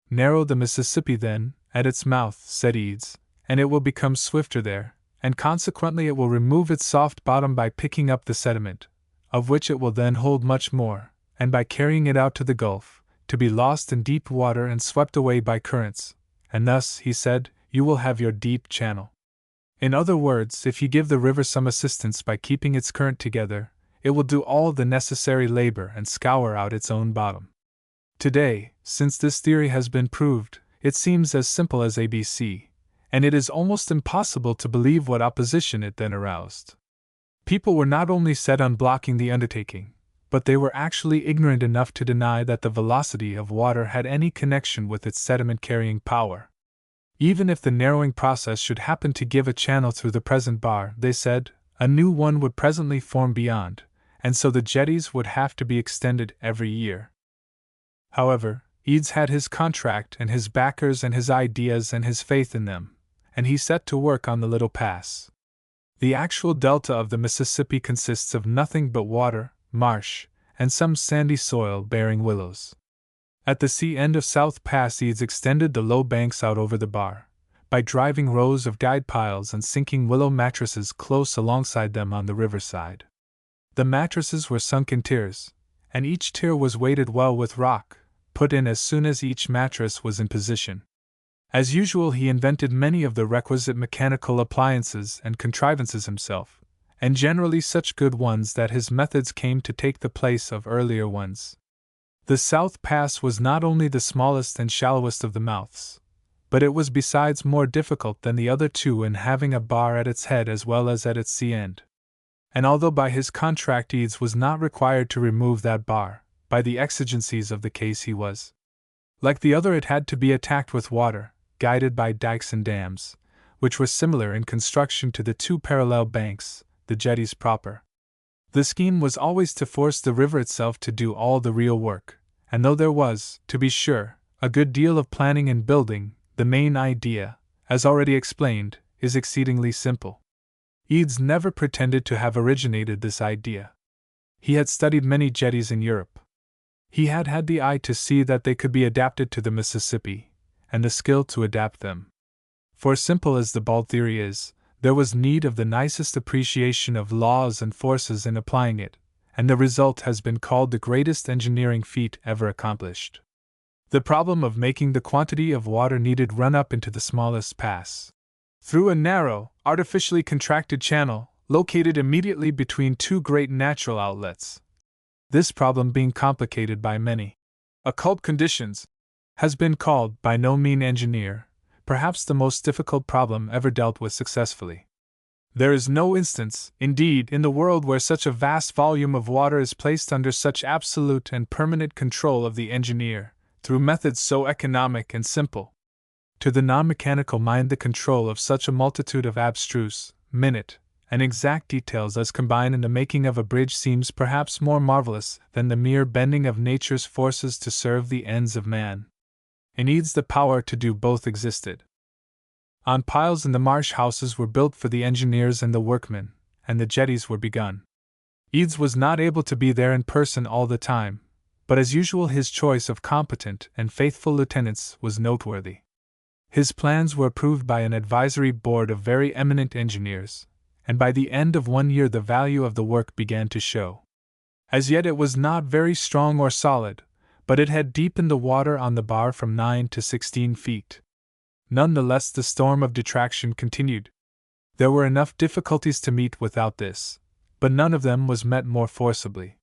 Narrow the Mississippi then, at its mouth, said Eads, and it will become swifter there, and consequently it will remove its soft bottom by picking up the sediment, of which it will then hold much more, and by carrying it out to the Gulf, to be lost in deep water and swept away by currents, and thus, he said, you will have your deep channel. In other words, if you give the river some assistance by keeping its current together, it will do all the necessary labor and scour out its own bottom. Today, since this theory has been proved, it seems as simple as ABC, and it is almost impossible to believe what opposition it then aroused. People were not only set on blocking the undertaking, but they were actually ignorant enough to deny that the velocity of water had any connection with its sediment-carrying power. Even if the narrowing process should happen to give a channel through the present bar, they said, a new one would presently form beyond, and so the jetties would have to be extended every year. However, Eads had his contract and his backers and his ideas and his faith in them, and he set to work on the little pass. The actual delta of the Mississippi consists of nothing but water, marsh, and some sandy soil bearing willows. At the sea end of South Pass, Eads extended the low banks out over the bar, by driving rows of guide piles and sinking willow mattresses close alongside them on the riverside. The mattresses were sunk in tiers, and each tier was weighted well with rock, put in as soon as each mattress was in position. As usual, he invented many of the requisite mechanical appliances and contrivances himself, and generally such good ones that his methods came to take the place of earlier ones. The South Pass was not only the smallest and shallowest of the mouths, but it was besides more difficult than the other two in having a bar at its head as well as at its sea end. And although by his contract Eads was not required to remove that bar, by the exigencies of the case he was. Like the other, it had to be attacked with water, guided by dikes and dams, which were similar in construction to the two parallel banks, the jetties proper. The scheme was always to force the river itself to do all the real work, and though there was, to be sure, a good deal of planning and building, the main idea, as already explained, is exceedingly simple. Eads never pretended to have originated this idea. He had studied many jetties in Europe. He had had the eye to see that they could be adapted to the Mississippi, and the skill to adapt them. For simple as the bald theory is, there was need of the nicest appreciation of laws and forces in applying it, and the result has been called the greatest engineering feat ever accomplished. The problem of making the quantity of water needed run up into the smallest pass, through a narrow, artificially contracted channel, located immediately between two great natural outlets. This problem being complicated by many occult conditions, has been called, by no mean engineer, perhaps the most difficult problem ever dealt with successfully. There is no instance, indeed, in the world where such a vast volume of water is placed under such absolute and permanent control of the engineer, through methods so economic and simple. To the non-mechanical mind, the control of such a multitude of abstruse, minute, and exact details as combined in the making of a bridge seems perhaps more marvelous than the mere bending of nature's forces to serve the ends of man. In Eads the power to do both existed. On piles in the marsh houses were built for the engineers and the workmen, and the jetties were begun. Eads was not able to be there in person all the time, but as usual his choice of competent and faithful lieutenants was noteworthy. His plans were approved by an advisory board of very eminent engineers, and by the end of 1 year the value of the work began to show. As yet it was not very strong or solid, but it had deepened the water on the bar from 9 to 16 feet. None the less the storm of detraction continued. There were enough difficulties to meet without this, but none of them was met more forcibly.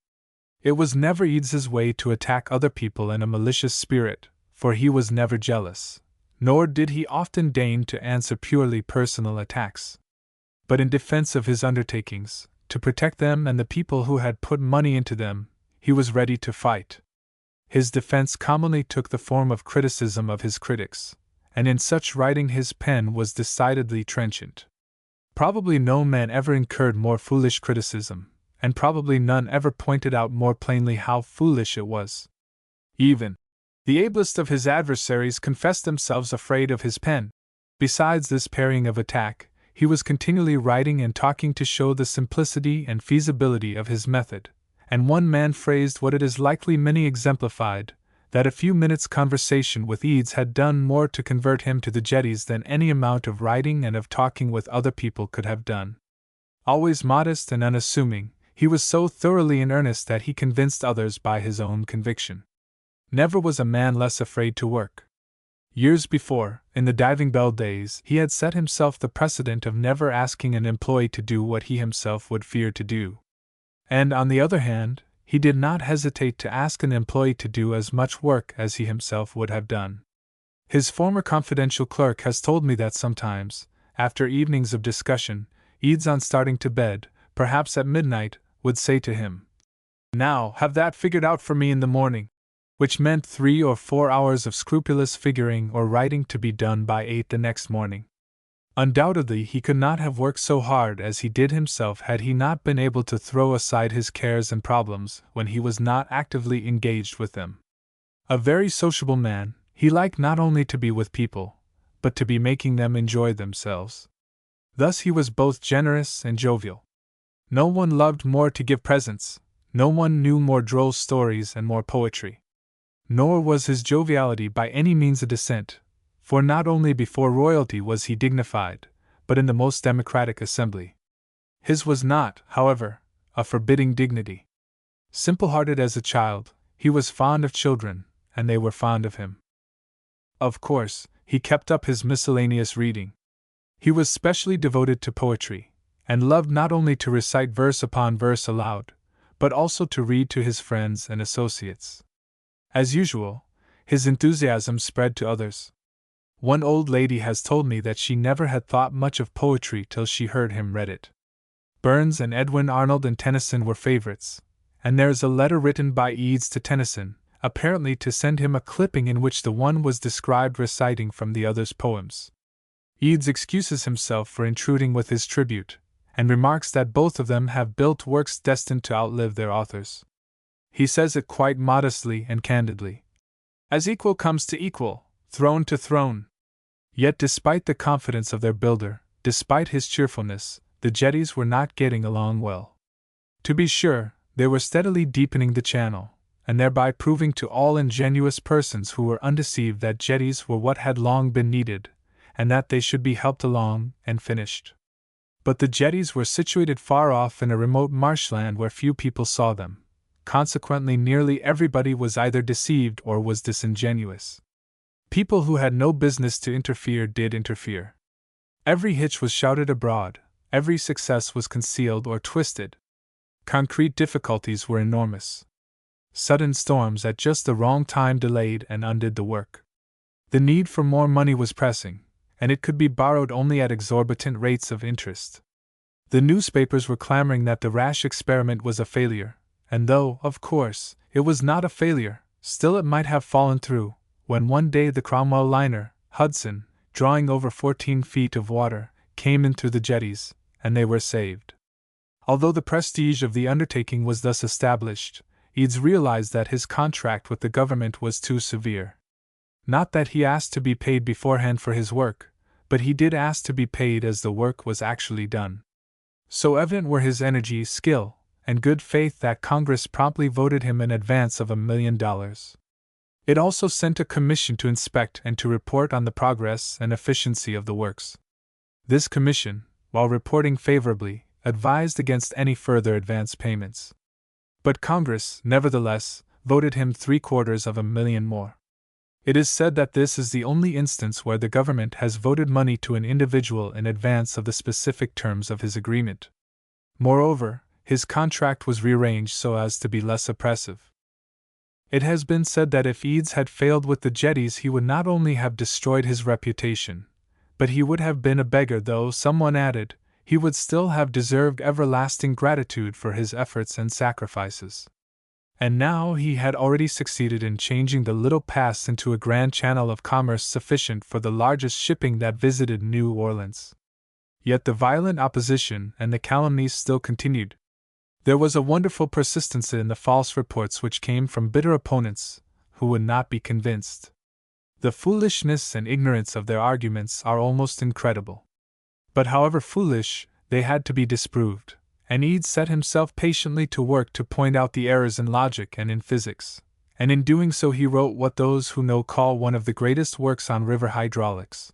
It was never Eads's way to attack other people in a malicious spirit, for he was never jealous, nor did he often deign to answer purely personal attacks. But in defense of his undertakings, to protect them and the people who had put money into them, he was ready to fight. His defense commonly took the form of criticism of his critics, and in such writing his pen was decidedly trenchant. Probably no man ever incurred more foolish criticism, and probably none ever pointed out more plainly how foolish it was. Even the ablest of his adversaries confessed themselves afraid of his pen. Besides this parrying of attack, he was continually writing and talking to show the simplicity and feasibility of his method, and one man phrased what it is likely many exemplified, that a few minutes' conversation with Eads had done more to convert him to the jetties than any amount of writing and of talking with other people could have done. Always modest and unassuming, he was so thoroughly in earnest that he convinced others by his own conviction. Never was a man less afraid to work. Years before, in the diving bell days, he had set himself the precedent of never asking an employee to do what he himself would fear to do. And, on the other hand, he did not hesitate to ask an employee to do as much work as he himself would have done. His former confidential clerk has told me that sometimes, after evenings of discussion, Eads on starting to bed, perhaps at midnight, would say to him, "Now, have that figured out for me in the morning," which meant 3 or 4 hours of scrupulous figuring or writing to be done by 8 the next morning. Undoubtedly he could not have worked so hard as he did himself had he not been able to throw aside his cares and problems when he was not actively engaged with them. A very sociable man, he liked not only to be with people, but to be making them enjoy themselves. Thus he was both generous and jovial. No one loved more to give presents, no one knew more droll stories and more poetry. Nor was his joviality by any means a descent, for not only before royalty was he dignified, but in the most democratic assembly. His was not, however, a forbidding dignity. Simple-hearted as a child, he was fond of children, and they were fond of him. Of course, he kept up his miscellaneous reading. He was specially devoted to poetry, and loved not only to recite verse upon verse aloud, but also to read to his friends and associates. As usual, his enthusiasm spread to others. One old lady has told me that she never had thought much of poetry till she heard him read it. Burns and Edwin Arnold and Tennyson were favorites, and there is a letter written by Eads to Tennyson, apparently to send him a clipping in which the one was described reciting from the other's poems. Eads excuses himself for intruding with his tribute, and remarks that both of them have built works destined to outlive their authors. He says it quite modestly and candidly. As equal comes to equal, throne to throne. Yet despite the confidence of their builder, despite his cheerfulness, the jetties were not getting along well. To be sure, they were steadily deepening the channel, and thereby proving to all ingenuous persons who were undeceived that jetties were what had long been needed, and that they should be helped along and finished. But the jetties were situated far off in a remote marshland where few people saw them. Consequently, nearly everybody was either deceived or was disingenuous. People who had no business to interfere did interfere. Every hitch was shouted abroad, every success was concealed or twisted. Concrete difficulties were enormous. Sudden storms at just the wrong time delayed and undid the work. The need for more money was pressing, and it could be borrowed only at exorbitant rates of interest. The newspapers were clamoring that the rash experiment was a failure, and though, of course, it was not a failure, still it might have fallen through, when one day the Cromwell liner, Hudson, drawing over 14 feet of water, came in through the jetties, and they were saved. Although the prestige of the undertaking was thus established, Eads realized that his contract with the government was too severe. Not that he asked to be paid beforehand for his work, but he did ask to be paid as the work was actually done. So evident were his energy, skill, and good faith that Congress promptly voted him an advance of $1 million. It also sent a commission to inspect and to report on the progress and efficiency of the works. This commission, while reporting favorably, advised against any further advance payments. But Congress, nevertheless, voted him $750,000 more. It is said that this is the only instance where the government has voted money to an individual in advance of the specific terms of his agreement. Moreover, his contract was rearranged so as to be less oppressive. It has been said that if Eads had failed with the jetties, he would not only have destroyed his reputation, but he would have been a beggar, though someone added, he would still have deserved everlasting gratitude for his efforts and sacrifices. And now he had already succeeded in changing the little pass into a grand channel of commerce sufficient for the largest shipping that visited New Orleans. Yet the violent opposition and the calumnies still continued. There was a wonderful persistency in the false reports which came from bitter opponents, who would not be convinced. The foolishness and ignorance of their arguments are almost incredible. But however foolish, they had to be disproved, and Eads set himself patiently to work to point out the errors in logic and in physics, and in doing so he wrote what those who know call one of the greatest works on river hydraulics.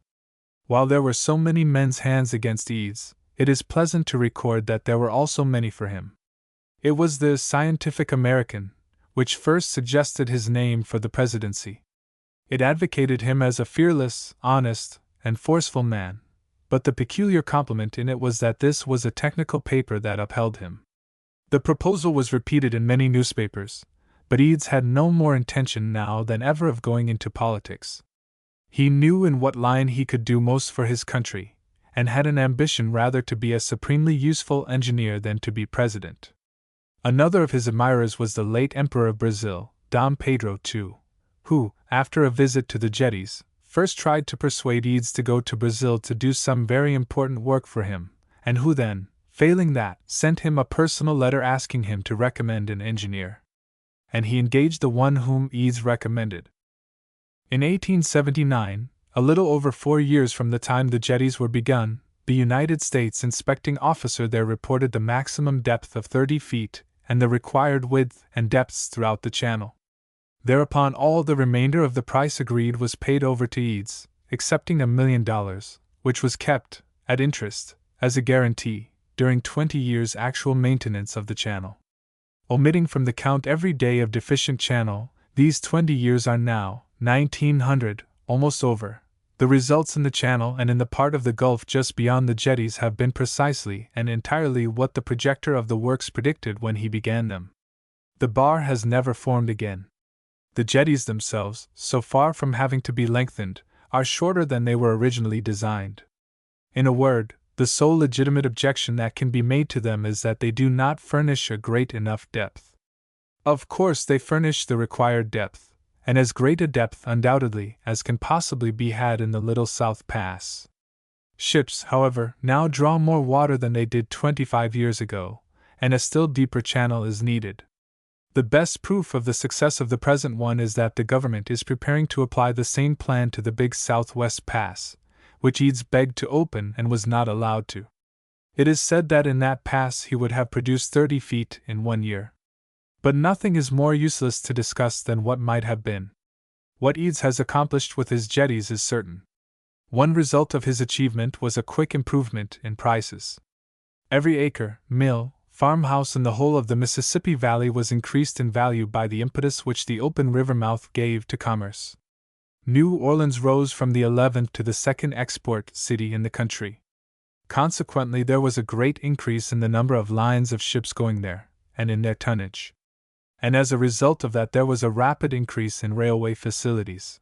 While there were so many men's hands against Eads, it is pleasant to record that there were also many for him. It was the Scientific American which first suggested his name for the presidency. It advocated him as a fearless, honest, and forceful man, but the peculiar compliment in it was that this was a technical paper that upheld him. The proposal was repeated in many newspapers, but Eads had no more intention now than ever of going into politics. He knew in what line he could do most for his country, and had an ambition rather to be a supremely useful engineer than to be president. Another of his admirers was the late Emperor of Brazil, Dom Pedro II, who, after a visit to the jetties, first tried to persuade Eads to go to Brazil to do some very important work for him, and who then, failing that, sent him a personal letter asking him to recommend an engineer. And he engaged the one whom Eads recommended. In 1879, a little over 4 years from the time the jetties were begun, the United States inspecting officer there reported the maximum depth of 30 feet and the required width and depths throughout the channel. Thereupon all the remainder of the price agreed was paid over to Eads, excepting $1 million, which was kept, at interest, as a guarantee, during 20 years' actual maintenance of the channel. Omitting from the count every day of deficient channel, these 20 years are now, 1900, almost over. The results in the channel and in the part of the Gulf just beyond the jetties have been precisely and entirely what the projector of the works predicted when he began them. The bar has never formed again. The jetties themselves, so far from having to be lengthened, are shorter than they were originally designed. In a word, the sole legitimate objection that can be made to them is that they do not furnish a great enough depth. Of course, they furnish the required depth, and as great a depth undoubtedly as can possibly be had in the Little South Pass. Ships, however, now draw more water than they did 25 years ago, and a still deeper channel is needed. The best proof of the success of the present one is that the government is preparing to apply the same plan to the big Southwest Pass, which Eads begged to open and was not allowed to. It is said that in that pass he would have produced 30 feet in 1 year. But nothing is more useless to discuss than what might have been. What Eads has accomplished with his jetties is certain. One result of his achievement was a quick improvement in prices. Every acre, mill, farmhouse in the whole of the Mississippi Valley was increased in value by the impetus which the open river mouth gave to commerce. New Orleans rose from the 11th to the 2nd export city in the country. Consequently, there was a great increase in the number of lines of ships going there, and in their tonnage. And as a result of that, there was a rapid increase in railway facilities.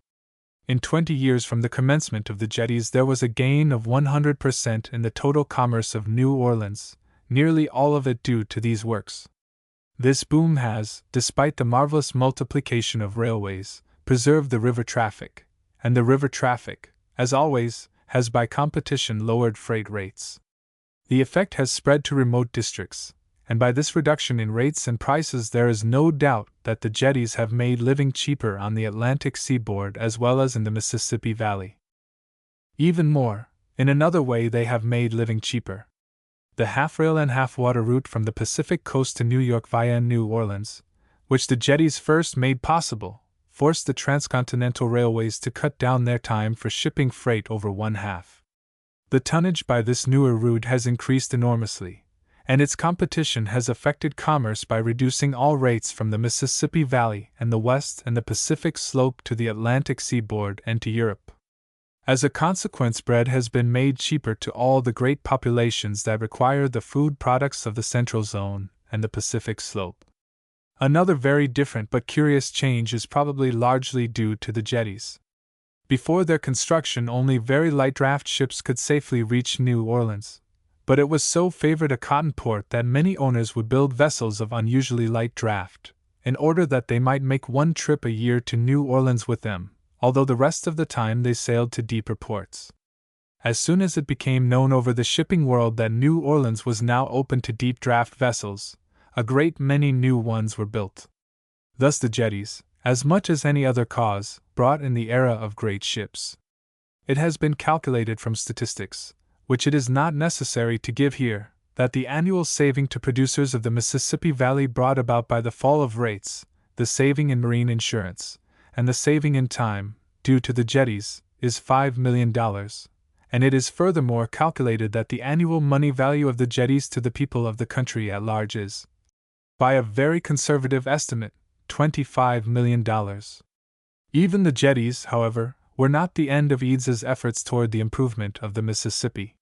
In 20 years from the commencement of the jetties, there was a gain of 100% in the total commerce of New Orleans, nearly all of it due to these works. This boom has, despite the marvelous multiplication of railways, preserved the river traffic, and the river traffic, as always, has by competition lowered freight rates. The effect has spread to remote districts, and by this reduction in rates and prices there is no doubt that the jetties have made living cheaper on the Atlantic seaboard as well as in the Mississippi Valley. Even more, in another way they have made living cheaper. The half-rail and half-water route from the Pacific coast to New York via New Orleans, which the jetties first made possible, forced the transcontinental railways to cut down their time for shipping freight over 1/2. The tonnage by this newer route has increased enormously, and its competition has affected commerce by reducing all rates from the Mississippi Valley and the West and the Pacific slope to the Atlantic seaboard and to Europe. As a consequence, bread has been made cheaper to all the great populations that require the food products of the Central Zone and the Pacific slope. Another very different but curious change is probably largely due to the jetties. Before their construction, only very light draft ships could safely reach New Orleans, but it was so favored a cotton port that many owners would build vessels of unusually light draft, in order that they might make one trip a year to New Orleans with them, although the rest of the time they sailed to deeper ports. As soon as it became known over the shipping world that New Orleans was now open to deep draft vessels, a great many new ones were built. Thus the jetties, as much as any other cause, brought in the era of great ships. It has been calculated from statistics, which it is not necessary to give here, that the annual saving to producers of the Mississippi Valley brought about by the fall of rates, the saving in marine insurance, and the saving in time, due to the jetties, is $5 million, and it is furthermore calculated that the annual money value of the jetties to the people of the country at large is, by a very conservative estimate, $25 million. Even the jetties, however, were not the end of Eads's efforts toward the improvement of the Mississippi.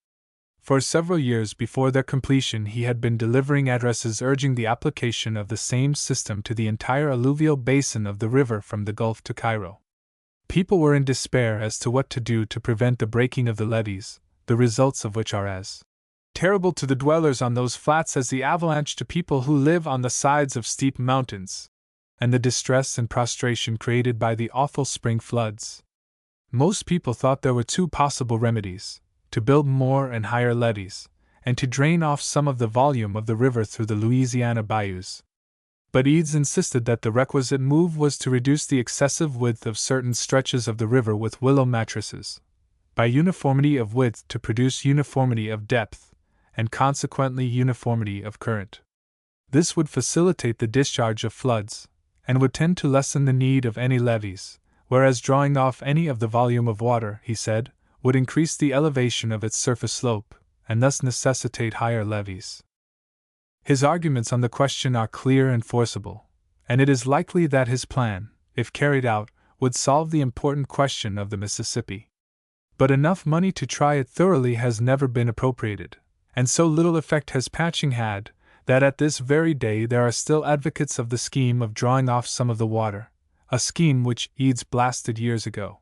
For several years before their completion he had been delivering addresses urging the application of the same system to the entire alluvial basin of the river from the Gulf to Cairo. People were in despair as to what to do to prevent the breaking of the levees, the results of which are as terrible to the dwellers on those flats as the avalanche to people who live on the sides of steep mountains, and the distress and prostration created by the awful spring floods. Most people thought there were two possible remedies: to build more and higher levees, and to drain off some of the volume of the river through the Louisiana bayous. But Eads insisted that the requisite move was to reduce the excessive width of certain stretches of the river with willow mattresses, by uniformity of width to produce uniformity of depth, and consequently uniformity of current. This would facilitate the discharge of floods, and would tend to lessen the need of any levees, whereas drawing off any of the volume of water, he said, would increase the elevation of its surface slope, and thus necessitate higher levees. His arguments on the question are clear and forcible, and it is likely that his plan, if carried out, would solve the important question of the Mississippi. But enough money to try it thoroughly has never been appropriated, and so little effect has patching had, that at this very day there are still advocates of the scheme of drawing off some of the water, a scheme which Eads blasted years ago.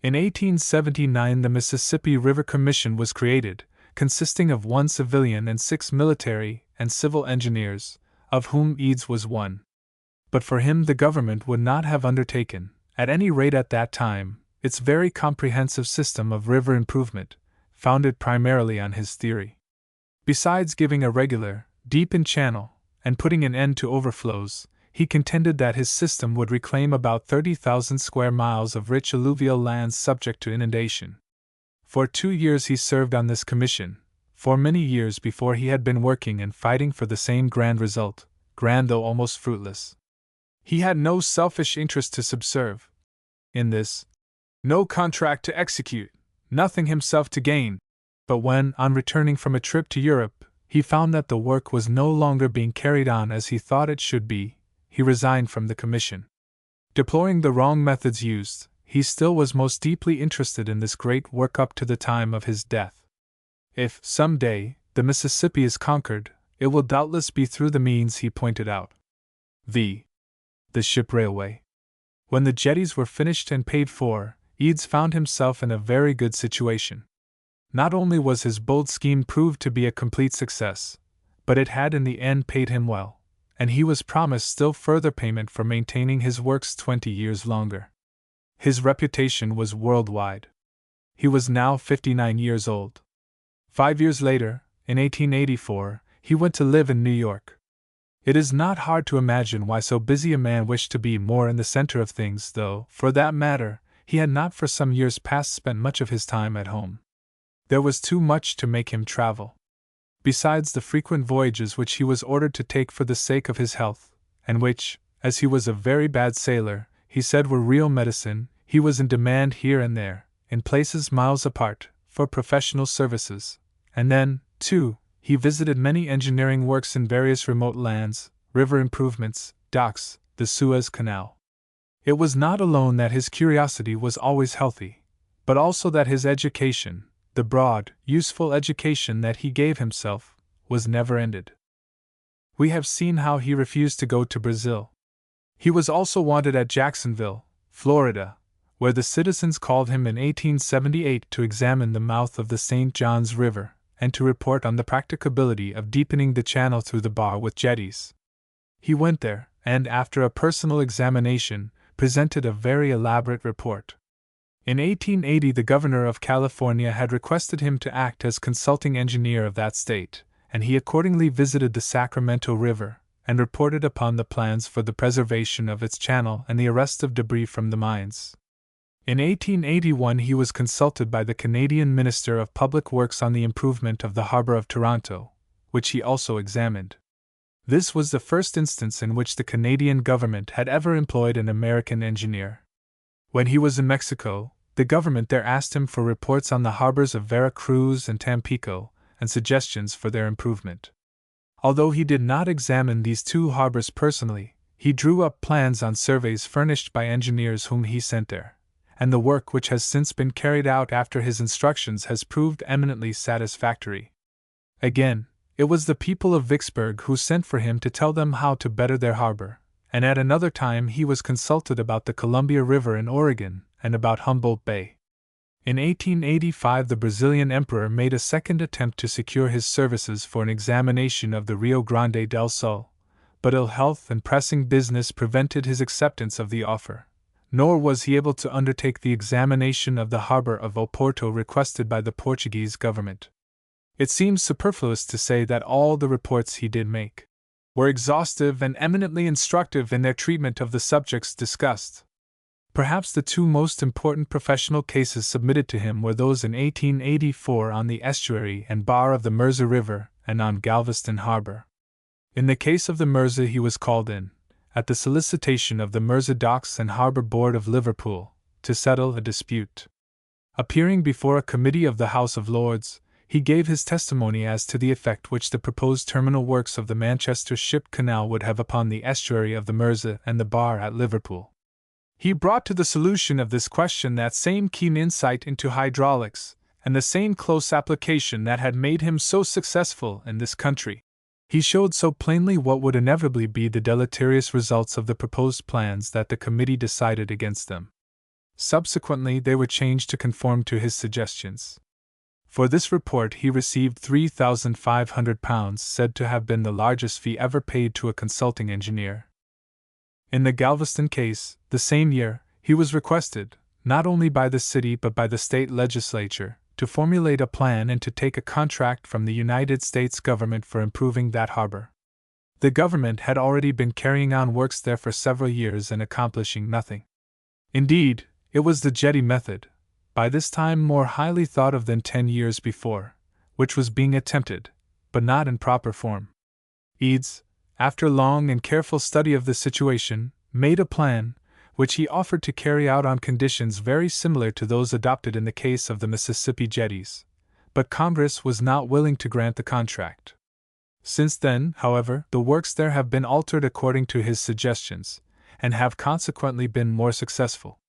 In 1879, the Mississippi River Commission was created, consisting of 1 civilian and 6 military and civil engineers, of whom Eads was one. But for him the government would not have undertaken, at any rate at that time, its very comprehensive system of river improvement, founded primarily on his theory. Besides giving a regular, deepened channel, and putting an end to overflows, he contended that his system would reclaim about 30,000 square miles of rich alluvial lands subject to inundation. For 2 years he served on this commission, for many years before he had been working and fighting for the same grand result, grand though almost fruitless. He had no selfish interest to subserve in this, no contract to execute, nothing himself to gain. But when, on returning from a trip to Europe, he found that the work was no longer being carried on as he thought it should be, he resigned from the commission. Deploring the wrong methods used, he still was most deeply interested in this great work up to the time of his death. If, some day, the Mississippi is conquered, it will doubtless be through the means he pointed out. The ship railway. When the jetties were finished and paid for, Eads found himself in a very good situation. Not only was his bold scheme proved to be a complete success, but it had in the end paid him well, and he was promised still further payment for maintaining his works 20 years longer. His reputation was worldwide. He was now 59 years old. 5 years later, in 1884, he went to live in New York. It is not hard to imagine why so busy a man wished to be more in the center of things, though, for that matter, he had not for some years past spent much of his time at home. There was too much to make him travel. Besides the frequent voyages which he was ordered to take for the sake of his health, and which, as he was a very bad sailor, he said were real medicine, he was in demand here and there, in places miles apart, for professional services, and then, too, he visited many engineering works in various remote lands, river improvements, docks, the Suez Canal. It was not alone that his curiosity was always healthy, but also that his education, the broad, useful education that he gave himself, was never ended. We have seen how he refused to go to Brazil. He was also wanted at Jacksonville, Florida, where the citizens called him in 1878 to examine the mouth of the St. Johns River, and to report on the practicability of deepening the channel through the bar with jetties. He went there, and after a personal examination, presented a very elaborate report. In 1880, the governor of California had requested him to act as consulting engineer of that state, and he accordingly visited the Sacramento River, and reported upon the plans for the preservation of its channel and the arrest of debris from the mines. In 1881, he was consulted by the Canadian Minister of Public Works on the improvement of the harbor of Toronto, which he also examined. This was the first instance in which the Canadian government had ever employed an American engineer. When he was in Mexico, the government there asked him for reports on the harbors of Vera Cruz and Tampico, and suggestions for their improvement. Although he did not examine these 2 harbors personally, he drew up plans on surveys furnished by engineers whom he sent there, and the work which has since been carried out after his instructions has proved eminently satisfactory. Again, it was the people of Vicksburg who sent for him to tell them how to better their harbor, and at another time he was consulted about the Columbia River in Oregon and about Humboldt Bay. In 1885, the Brazilian emperor made a second attempt to secure his services for an examination of the Rio Grande del Sul, but ill health and pressing business prevented his acceptance of the offer, nor was he able to undertake the examination of the harbor of Oporto requested by the Portuguese government. It seems superfluous to say that all the reports he did make were exhaustive and eminently instructive in their treatment of the subjects discussed. Perhaps the 2 most important professional cases submitted to him were those in 1884 on the estuary and bar of the Mersey River and on Galveston Harbor. In the case of the Mersey he was called in, at the solicitation of the Mersey Docks and Harbor Board of Liverpool, to settle a dispute. Appearing before a committee of the House of Lords, he gave his testimony as to the effect which the proposed terminal works of the Manchester Ship Canal would have upon the estuary of the Mersey and the bar at Liverpool. He brought to the solution of this question that same keen insight into hydraulics, and the same close application that had made him so successful in this country. He showed so plainly what would inevitably be the deleterious results of the proposed plans that the committee decided against them. Subsequently, they were changed to conform to his suggestions. For this report, he received £3,500, said to have been the largest fee ever paid to a consulting engineer. In the Galveston case, the same year, he was requested, not only by the city but by the state legislature, to formulate a plan and to take a contract from the United States government for improving that harbor. The government had already been carrying on works there for several years and accomplishing nothing. Indeed, it was the jetty method, by this time more highly thought of than 10 years before, which was being attempted, but not in proper form. Eads, after long and careful study of the situation, made a plan, which he offered to carry out on conditions very similar to those adopted in the case of the Mississippi jetties, but Congress was not willing to grant the contract. Since then, however, the works there have been altered according to his suggestions, and have consequently been more successful.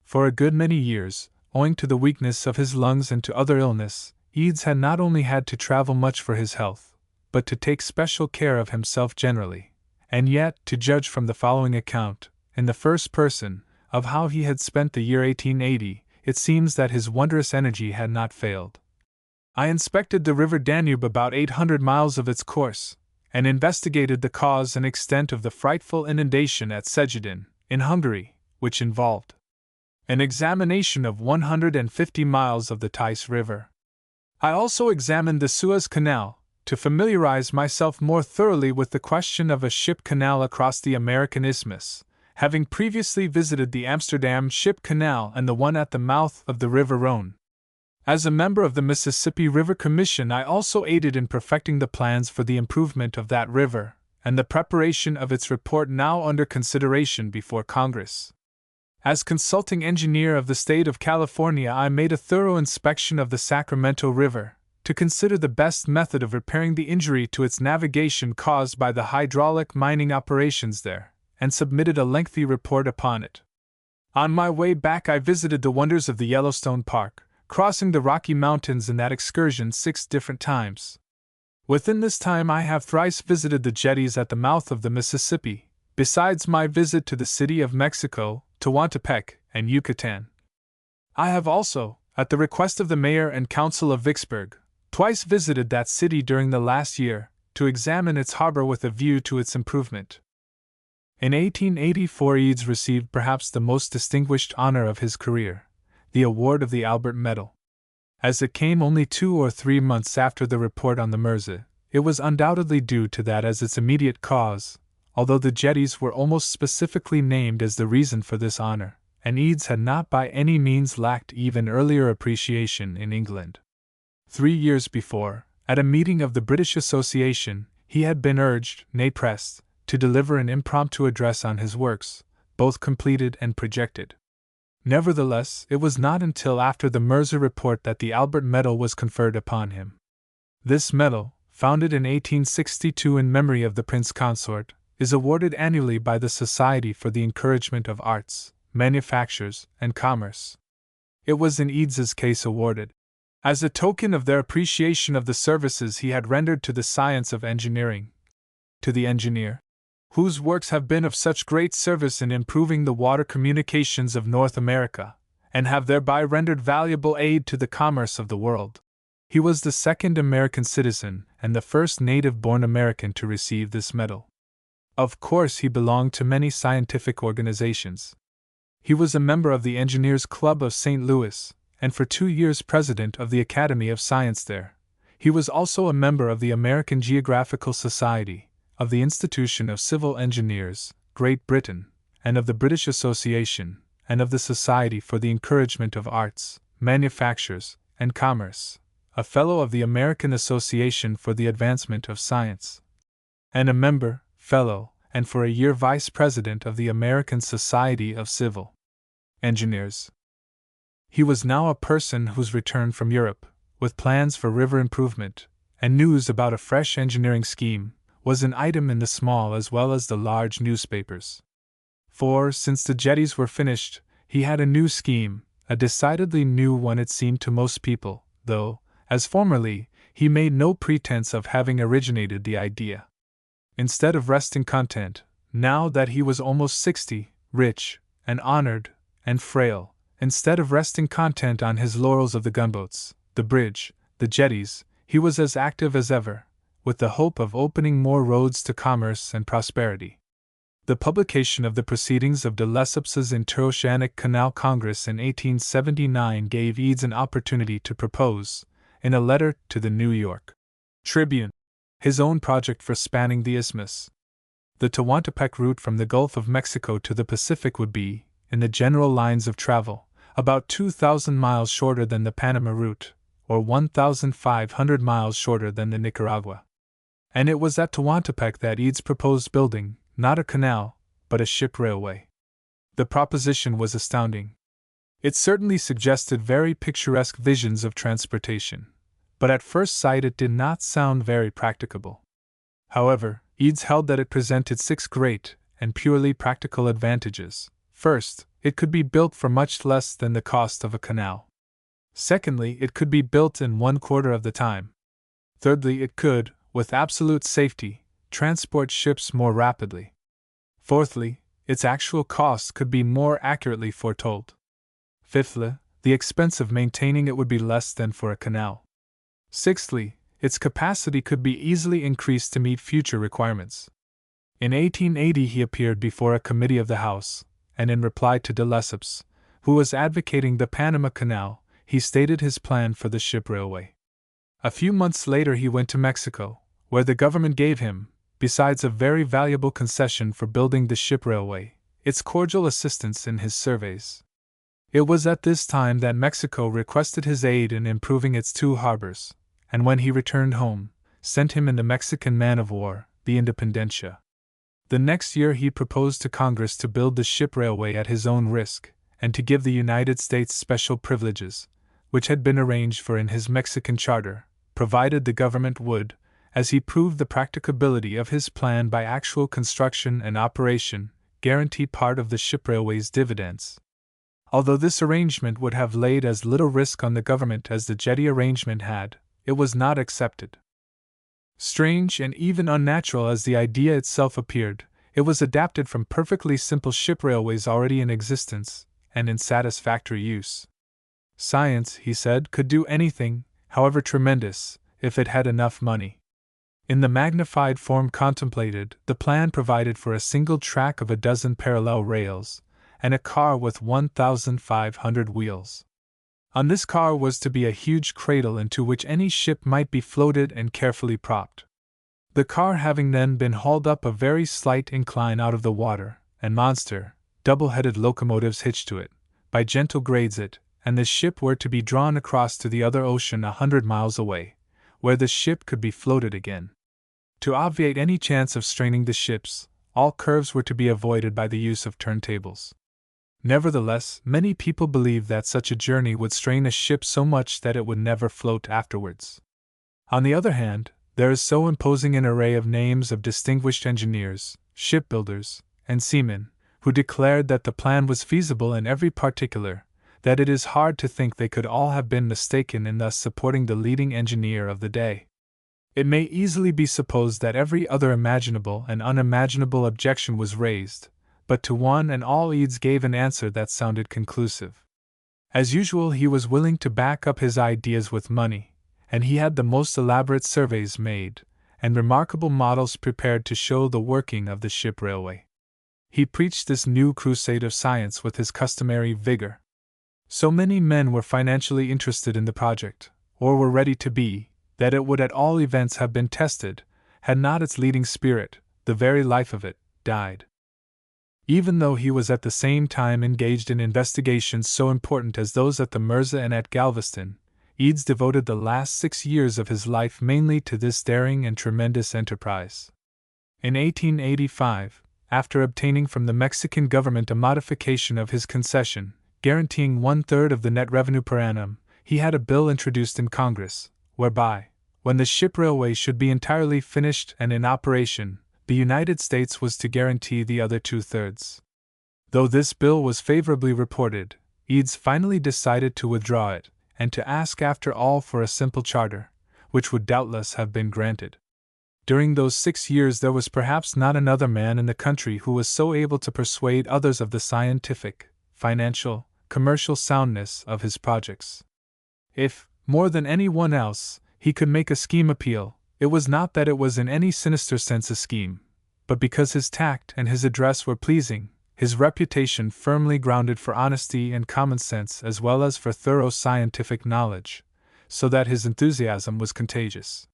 For a good many years, owing to the weakness of his lungs and to other illness, Eads had not only had to travel much for his health, but to take special care of himself generally, and yet, to judge from the following account, in the first person, of how he had spent the year 1880, it seems that his wondrous energy had not failed. I inspected the river Danube about 800 miles of its course, and investigated the cause and extent of the frightful inundation at Szegedin, in Hungary, which involved an examination of 150 miles of the Theiss River. I also examined the Suez Canal, to familiarize myself more thoroughly with the question of a ship canal across the American Isthmus, having previously visited the Amsterdam Ship Canal and the one at the mouth of the River Rhone. As a member of the Mississippi River Commission, I also aided in perfecting the plans for the improvement of that river, and the preparation of its report now under consideration before Congress. As consulting engineer of the state of California, I made a thorough inspection of the Sacramento River, to consider the best method of repairing the injury to its navigation caused by the hydraulic mining operations there, and submitted a lengthy report upon it. On my way back, I visited the wonders of the Yellowstone Park, crossing the Rocky Mountains in that excursion 6 different times. Within this time, I have thrice visited the jetties at the mouth of the Mississippi, besides my visit to the City of Mexico, Tehuantepec, and Yucatan. I have also, at the request of the mayor and council of Vicksburg, twice visited that city during the last year, to examine its harbor with a view to its improvement. In 1884, Eads received perhaps the most distinguished honor of his career, the award of the Albert Medal. As it came only 2 or 3 months after the report on the Mersey, it was undoubtedly due to that as its immediate cause, although the jetties were almost specifically named as the reason for this honor, and Eads had not by any means lacked even earlier appreciation in England. 3 years before, at a meeting of the British Association, he had been urged, nay pressed, to deliver an impromptu address on his works, both completed and projected. Nevertheless, it was not until after the Mersey report that the Albert Medal was conferred upon him. This medal, founded in 1862 in memory of the Prince Consort, is awarded annually by the Society for the Encouragement of Arts, Manufactures, and Commerce. It was in Eads's case awarded as a token of their appreciation of the services he had rendered to the science of engineering. To the engineer, whose works have been of such great service in improving the water communications of North America, and have thereby rendered valuable aid to the commerce of the world. He was the second American citizen and the first native-born American to receive this medal. Of course, he belonged to many scientific organizations. He was a member of the Engineers Club of St. Louis, and for 2 years president of the Academy of Science there. He was also a member of the American Geographical Society, of the Institution of Civil Engineers, Great Britain, and of the British Association, and of the Society for the Encouragement of Arts, Manufactures, and Commerce, a Fellow of the American Association for the Advancement of Science, and a member, Fellow, and for a year Vice President of the American Society of Civil Engineers. He was now a person whose return from Europe, with plans for river improvement, and news about a fresh engineering scheme, was an item in the small as well as the large newspapers. For, since the jetties were finished, he had a new scheme, a decidedly new one it seemed to most people, though, as formerly, he made no pretense of having originated the idea. Instead of resting content, now that he was almost 60, rich, and honored, and frail, instead of resting content on his laurels of the gunboats, the bridge, the jetties, he was as active as ever, with the hope of opening more roads to commerce and prosperity. The publication of the Proceedings of de Lesseps's Interoceanic Canal Congress in 1879 gave Eads an opportunity to propose, in a letter to the New York Tribune, his own project for spanning the isthmus. The Tehuantepec route from the Gulf of Mexico to the Pacific would be, in the general lines of travel, about 2,000 miles shorter than the Panama route, or 1,500 miles shorter than the Nicaragua. And it was at Tehuantepec that Eads proposed building, not a canal, but a ship railway. The proposition was astounding. It certainly suggested very picturesque visions of transportation, but at first sight it did not sound very practicable. However, Eads held that it presented 6 great and purely practical advantages. First, it could be built for much less than the cost of a canal. Secondly, it could be built in 1/4 of the time. Thirdly, it could, with absolute safety, transport ships more rapidly. Fourthly, its actual cost could be more accurately foretold. Fifthly, the expense of maintaining it would be less than for a canal. Sixthly, its capacity could be easily increased to meet future requirements. In 1880 he appeared before a committee of the House, and in reply to de Lesseps, who was advocating the Panama Canal, he stated his plan for the ship railway. A few months later he went to Mexico, where the government gave him, besides a very valuable concession for building the ship railway, its cordial assistance in his surveys. It was at this time that Mexico requested his aid in improving its 2 harbors, and when he returned home, sent him in the Mexican man-of-war, the Independencia. The next year he proposed to Congress to build the ship railway at his own risk, and to give the United States special privileges, which had been arranged for in his Mexican charter, provided the government would, as he proved the practicability of his plan by actual construction and operation, guarantee part of the ship railway's dividends. Although this arrangement would have laid as little risk on the government as the jetty arrangement had, it was not accepted. Strange and even unnatural as the idea itself appeared, it was adapted from perfectly simple ship railways already in existence and in satisfactory use. Science, he said, could do anything, however tremendous, if it had enough money. In the magnified form contemplated, the plan provided for a single track of 12 parallel rails, and a car with 1,500 wheels. On this car was to be a huge cradle into which any ship might be floated and carefully propped. The car having then been hauled up a very slight incline out of the water, and monster, double-headed locomotives hitched to it, by gentle grades and the ship were to be drawn across to the other ocean 100 miles away, where the ship could be floated again. To obviate any chance of straining the ships, all curves were to be avoided by the use of turntables. Nevertheless, many people believed that such a journey would strain a ship so much that it would never float afterwards. On the other hand, there is so imposing an array of names of distinguished engineers, shipbuilders, and seamen, who declared that the plan was feasible in every particular, that it is hard to think they could all have been mistaken in thus supporting the leading engineer of the day. It may easily be supposed that every other imaginable and unimaginable objection was raised, but to one and all Eads gave an answer that sounded conclusive. As usual, he was willing to back up his ideas with money, and he had the most elaborate surveys made, and remarkable models prepared to show the working of the ship railway. He preached this new crusade of science with his customary vigor. So many men were financially interested in the project, or were ready to be, that it would at all events have been tested, had not its leading spirit, the very life of it, died. Even though he was at the same time engaged in investigations so important as those at the Mirza and at Galveston, Eads devoted the last 6 years of his life mainly to this daring and tremendous enterprise. In 1885, after obtaining from the Mexican government a modification of his concession, guaranteeing 1/3 of the net revenue per annum, he had a bill introduced in Congress, whereby, when the ship railway should be entirely finished and in operation, the United States was to guarantee the other 2/3. Though this bill was favorably reported, Eads finally decided to withdraw it, and to ask after all for a simple charter, which would doubtless have been granted. During those 6 years there was perhaps not another man in the country who was so able to persuade others of the scientific, financial, commercial soundness of his projects. If, more than any one else, he could make a scheme appeal, it was not that it was in any sinister sense a scheme, but because his tact and his address were pleasing, his reputation firmly grounded for honesty and common sense as well as for thorough scientific knowledge, so that his enthusiasm was contagious.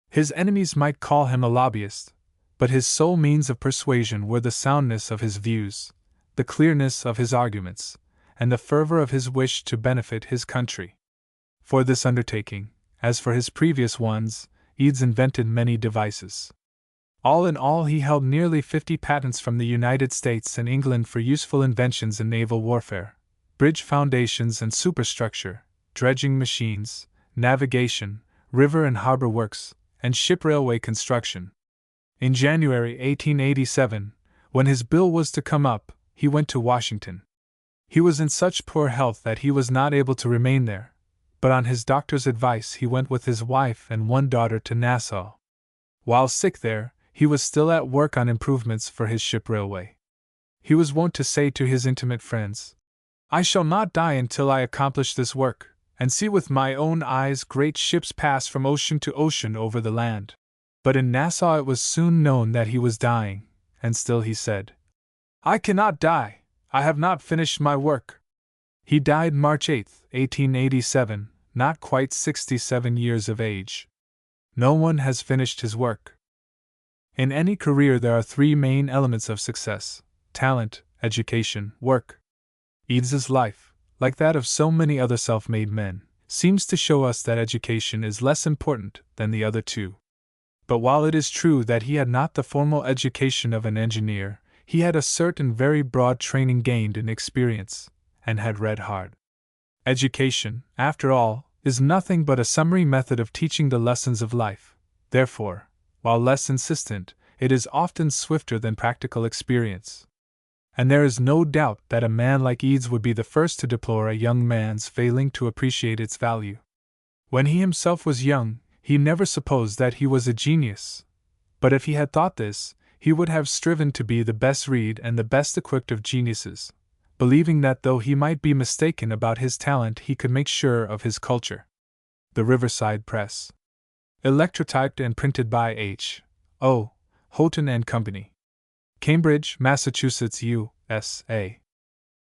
His enemies might call him a lobbyist, but his sole means of persuasion were the soundness of his views, the clearness of his arguments, and the fervor of his wish to benefit his country. For this undertaking, as for his previous ones, Eads invented many devices. All in all, he held nearly 50 patents from the United States and England for useful inventions in naval warfare, bridge foundations and superstructure, dredging machines, navigation, river and harbor works, and ship railway construction. In January 1887, when his bill was to come up, he went to Washington. He was in such poor health that he was not able to remain there, but on his doctor's advice he went with his wife and one daughter to Nassau. While sick there, he was still at work on improvements for his ship railway. He was wont to say to his intimate friends, "I shall not die until I accomplish this work, and see with my own eyes great ships pass from ocean to ocean over the land." But in Nassau it was soon known that he was dying, and still he said, "I cannot die, I have not finished my work." He died March 8, 1887, not quite 67 years of age. No one has finished his work. In any career there are 3 main elements of success: talent, education, work. Eads's life, like that of so many other self-made men, seems to show us that education is less important than the other two. But while it is true that he had not the formal education of an engineer, he had a certain very broad training gained in experience, and had read hard. Education, after all, is nothing but a summary method of teaching the lessons of life. Therefore, while less insistent, it is often swifter than practical experience. And there is no doubt that a man like Eads would be the first to deplore a young man's failing to appreciate its value. When he himself was young, he never supposed that he was a genius. But if he had thought this, he would have striven to be the best read and the best equipped of geniuses, believing that though he might be mistaken about his talent he could make sure of his culture. The Riverside Press. Electrotyped and printed by H. O. Houghton and Company. Cambridge, Massachusetts, U.S.A.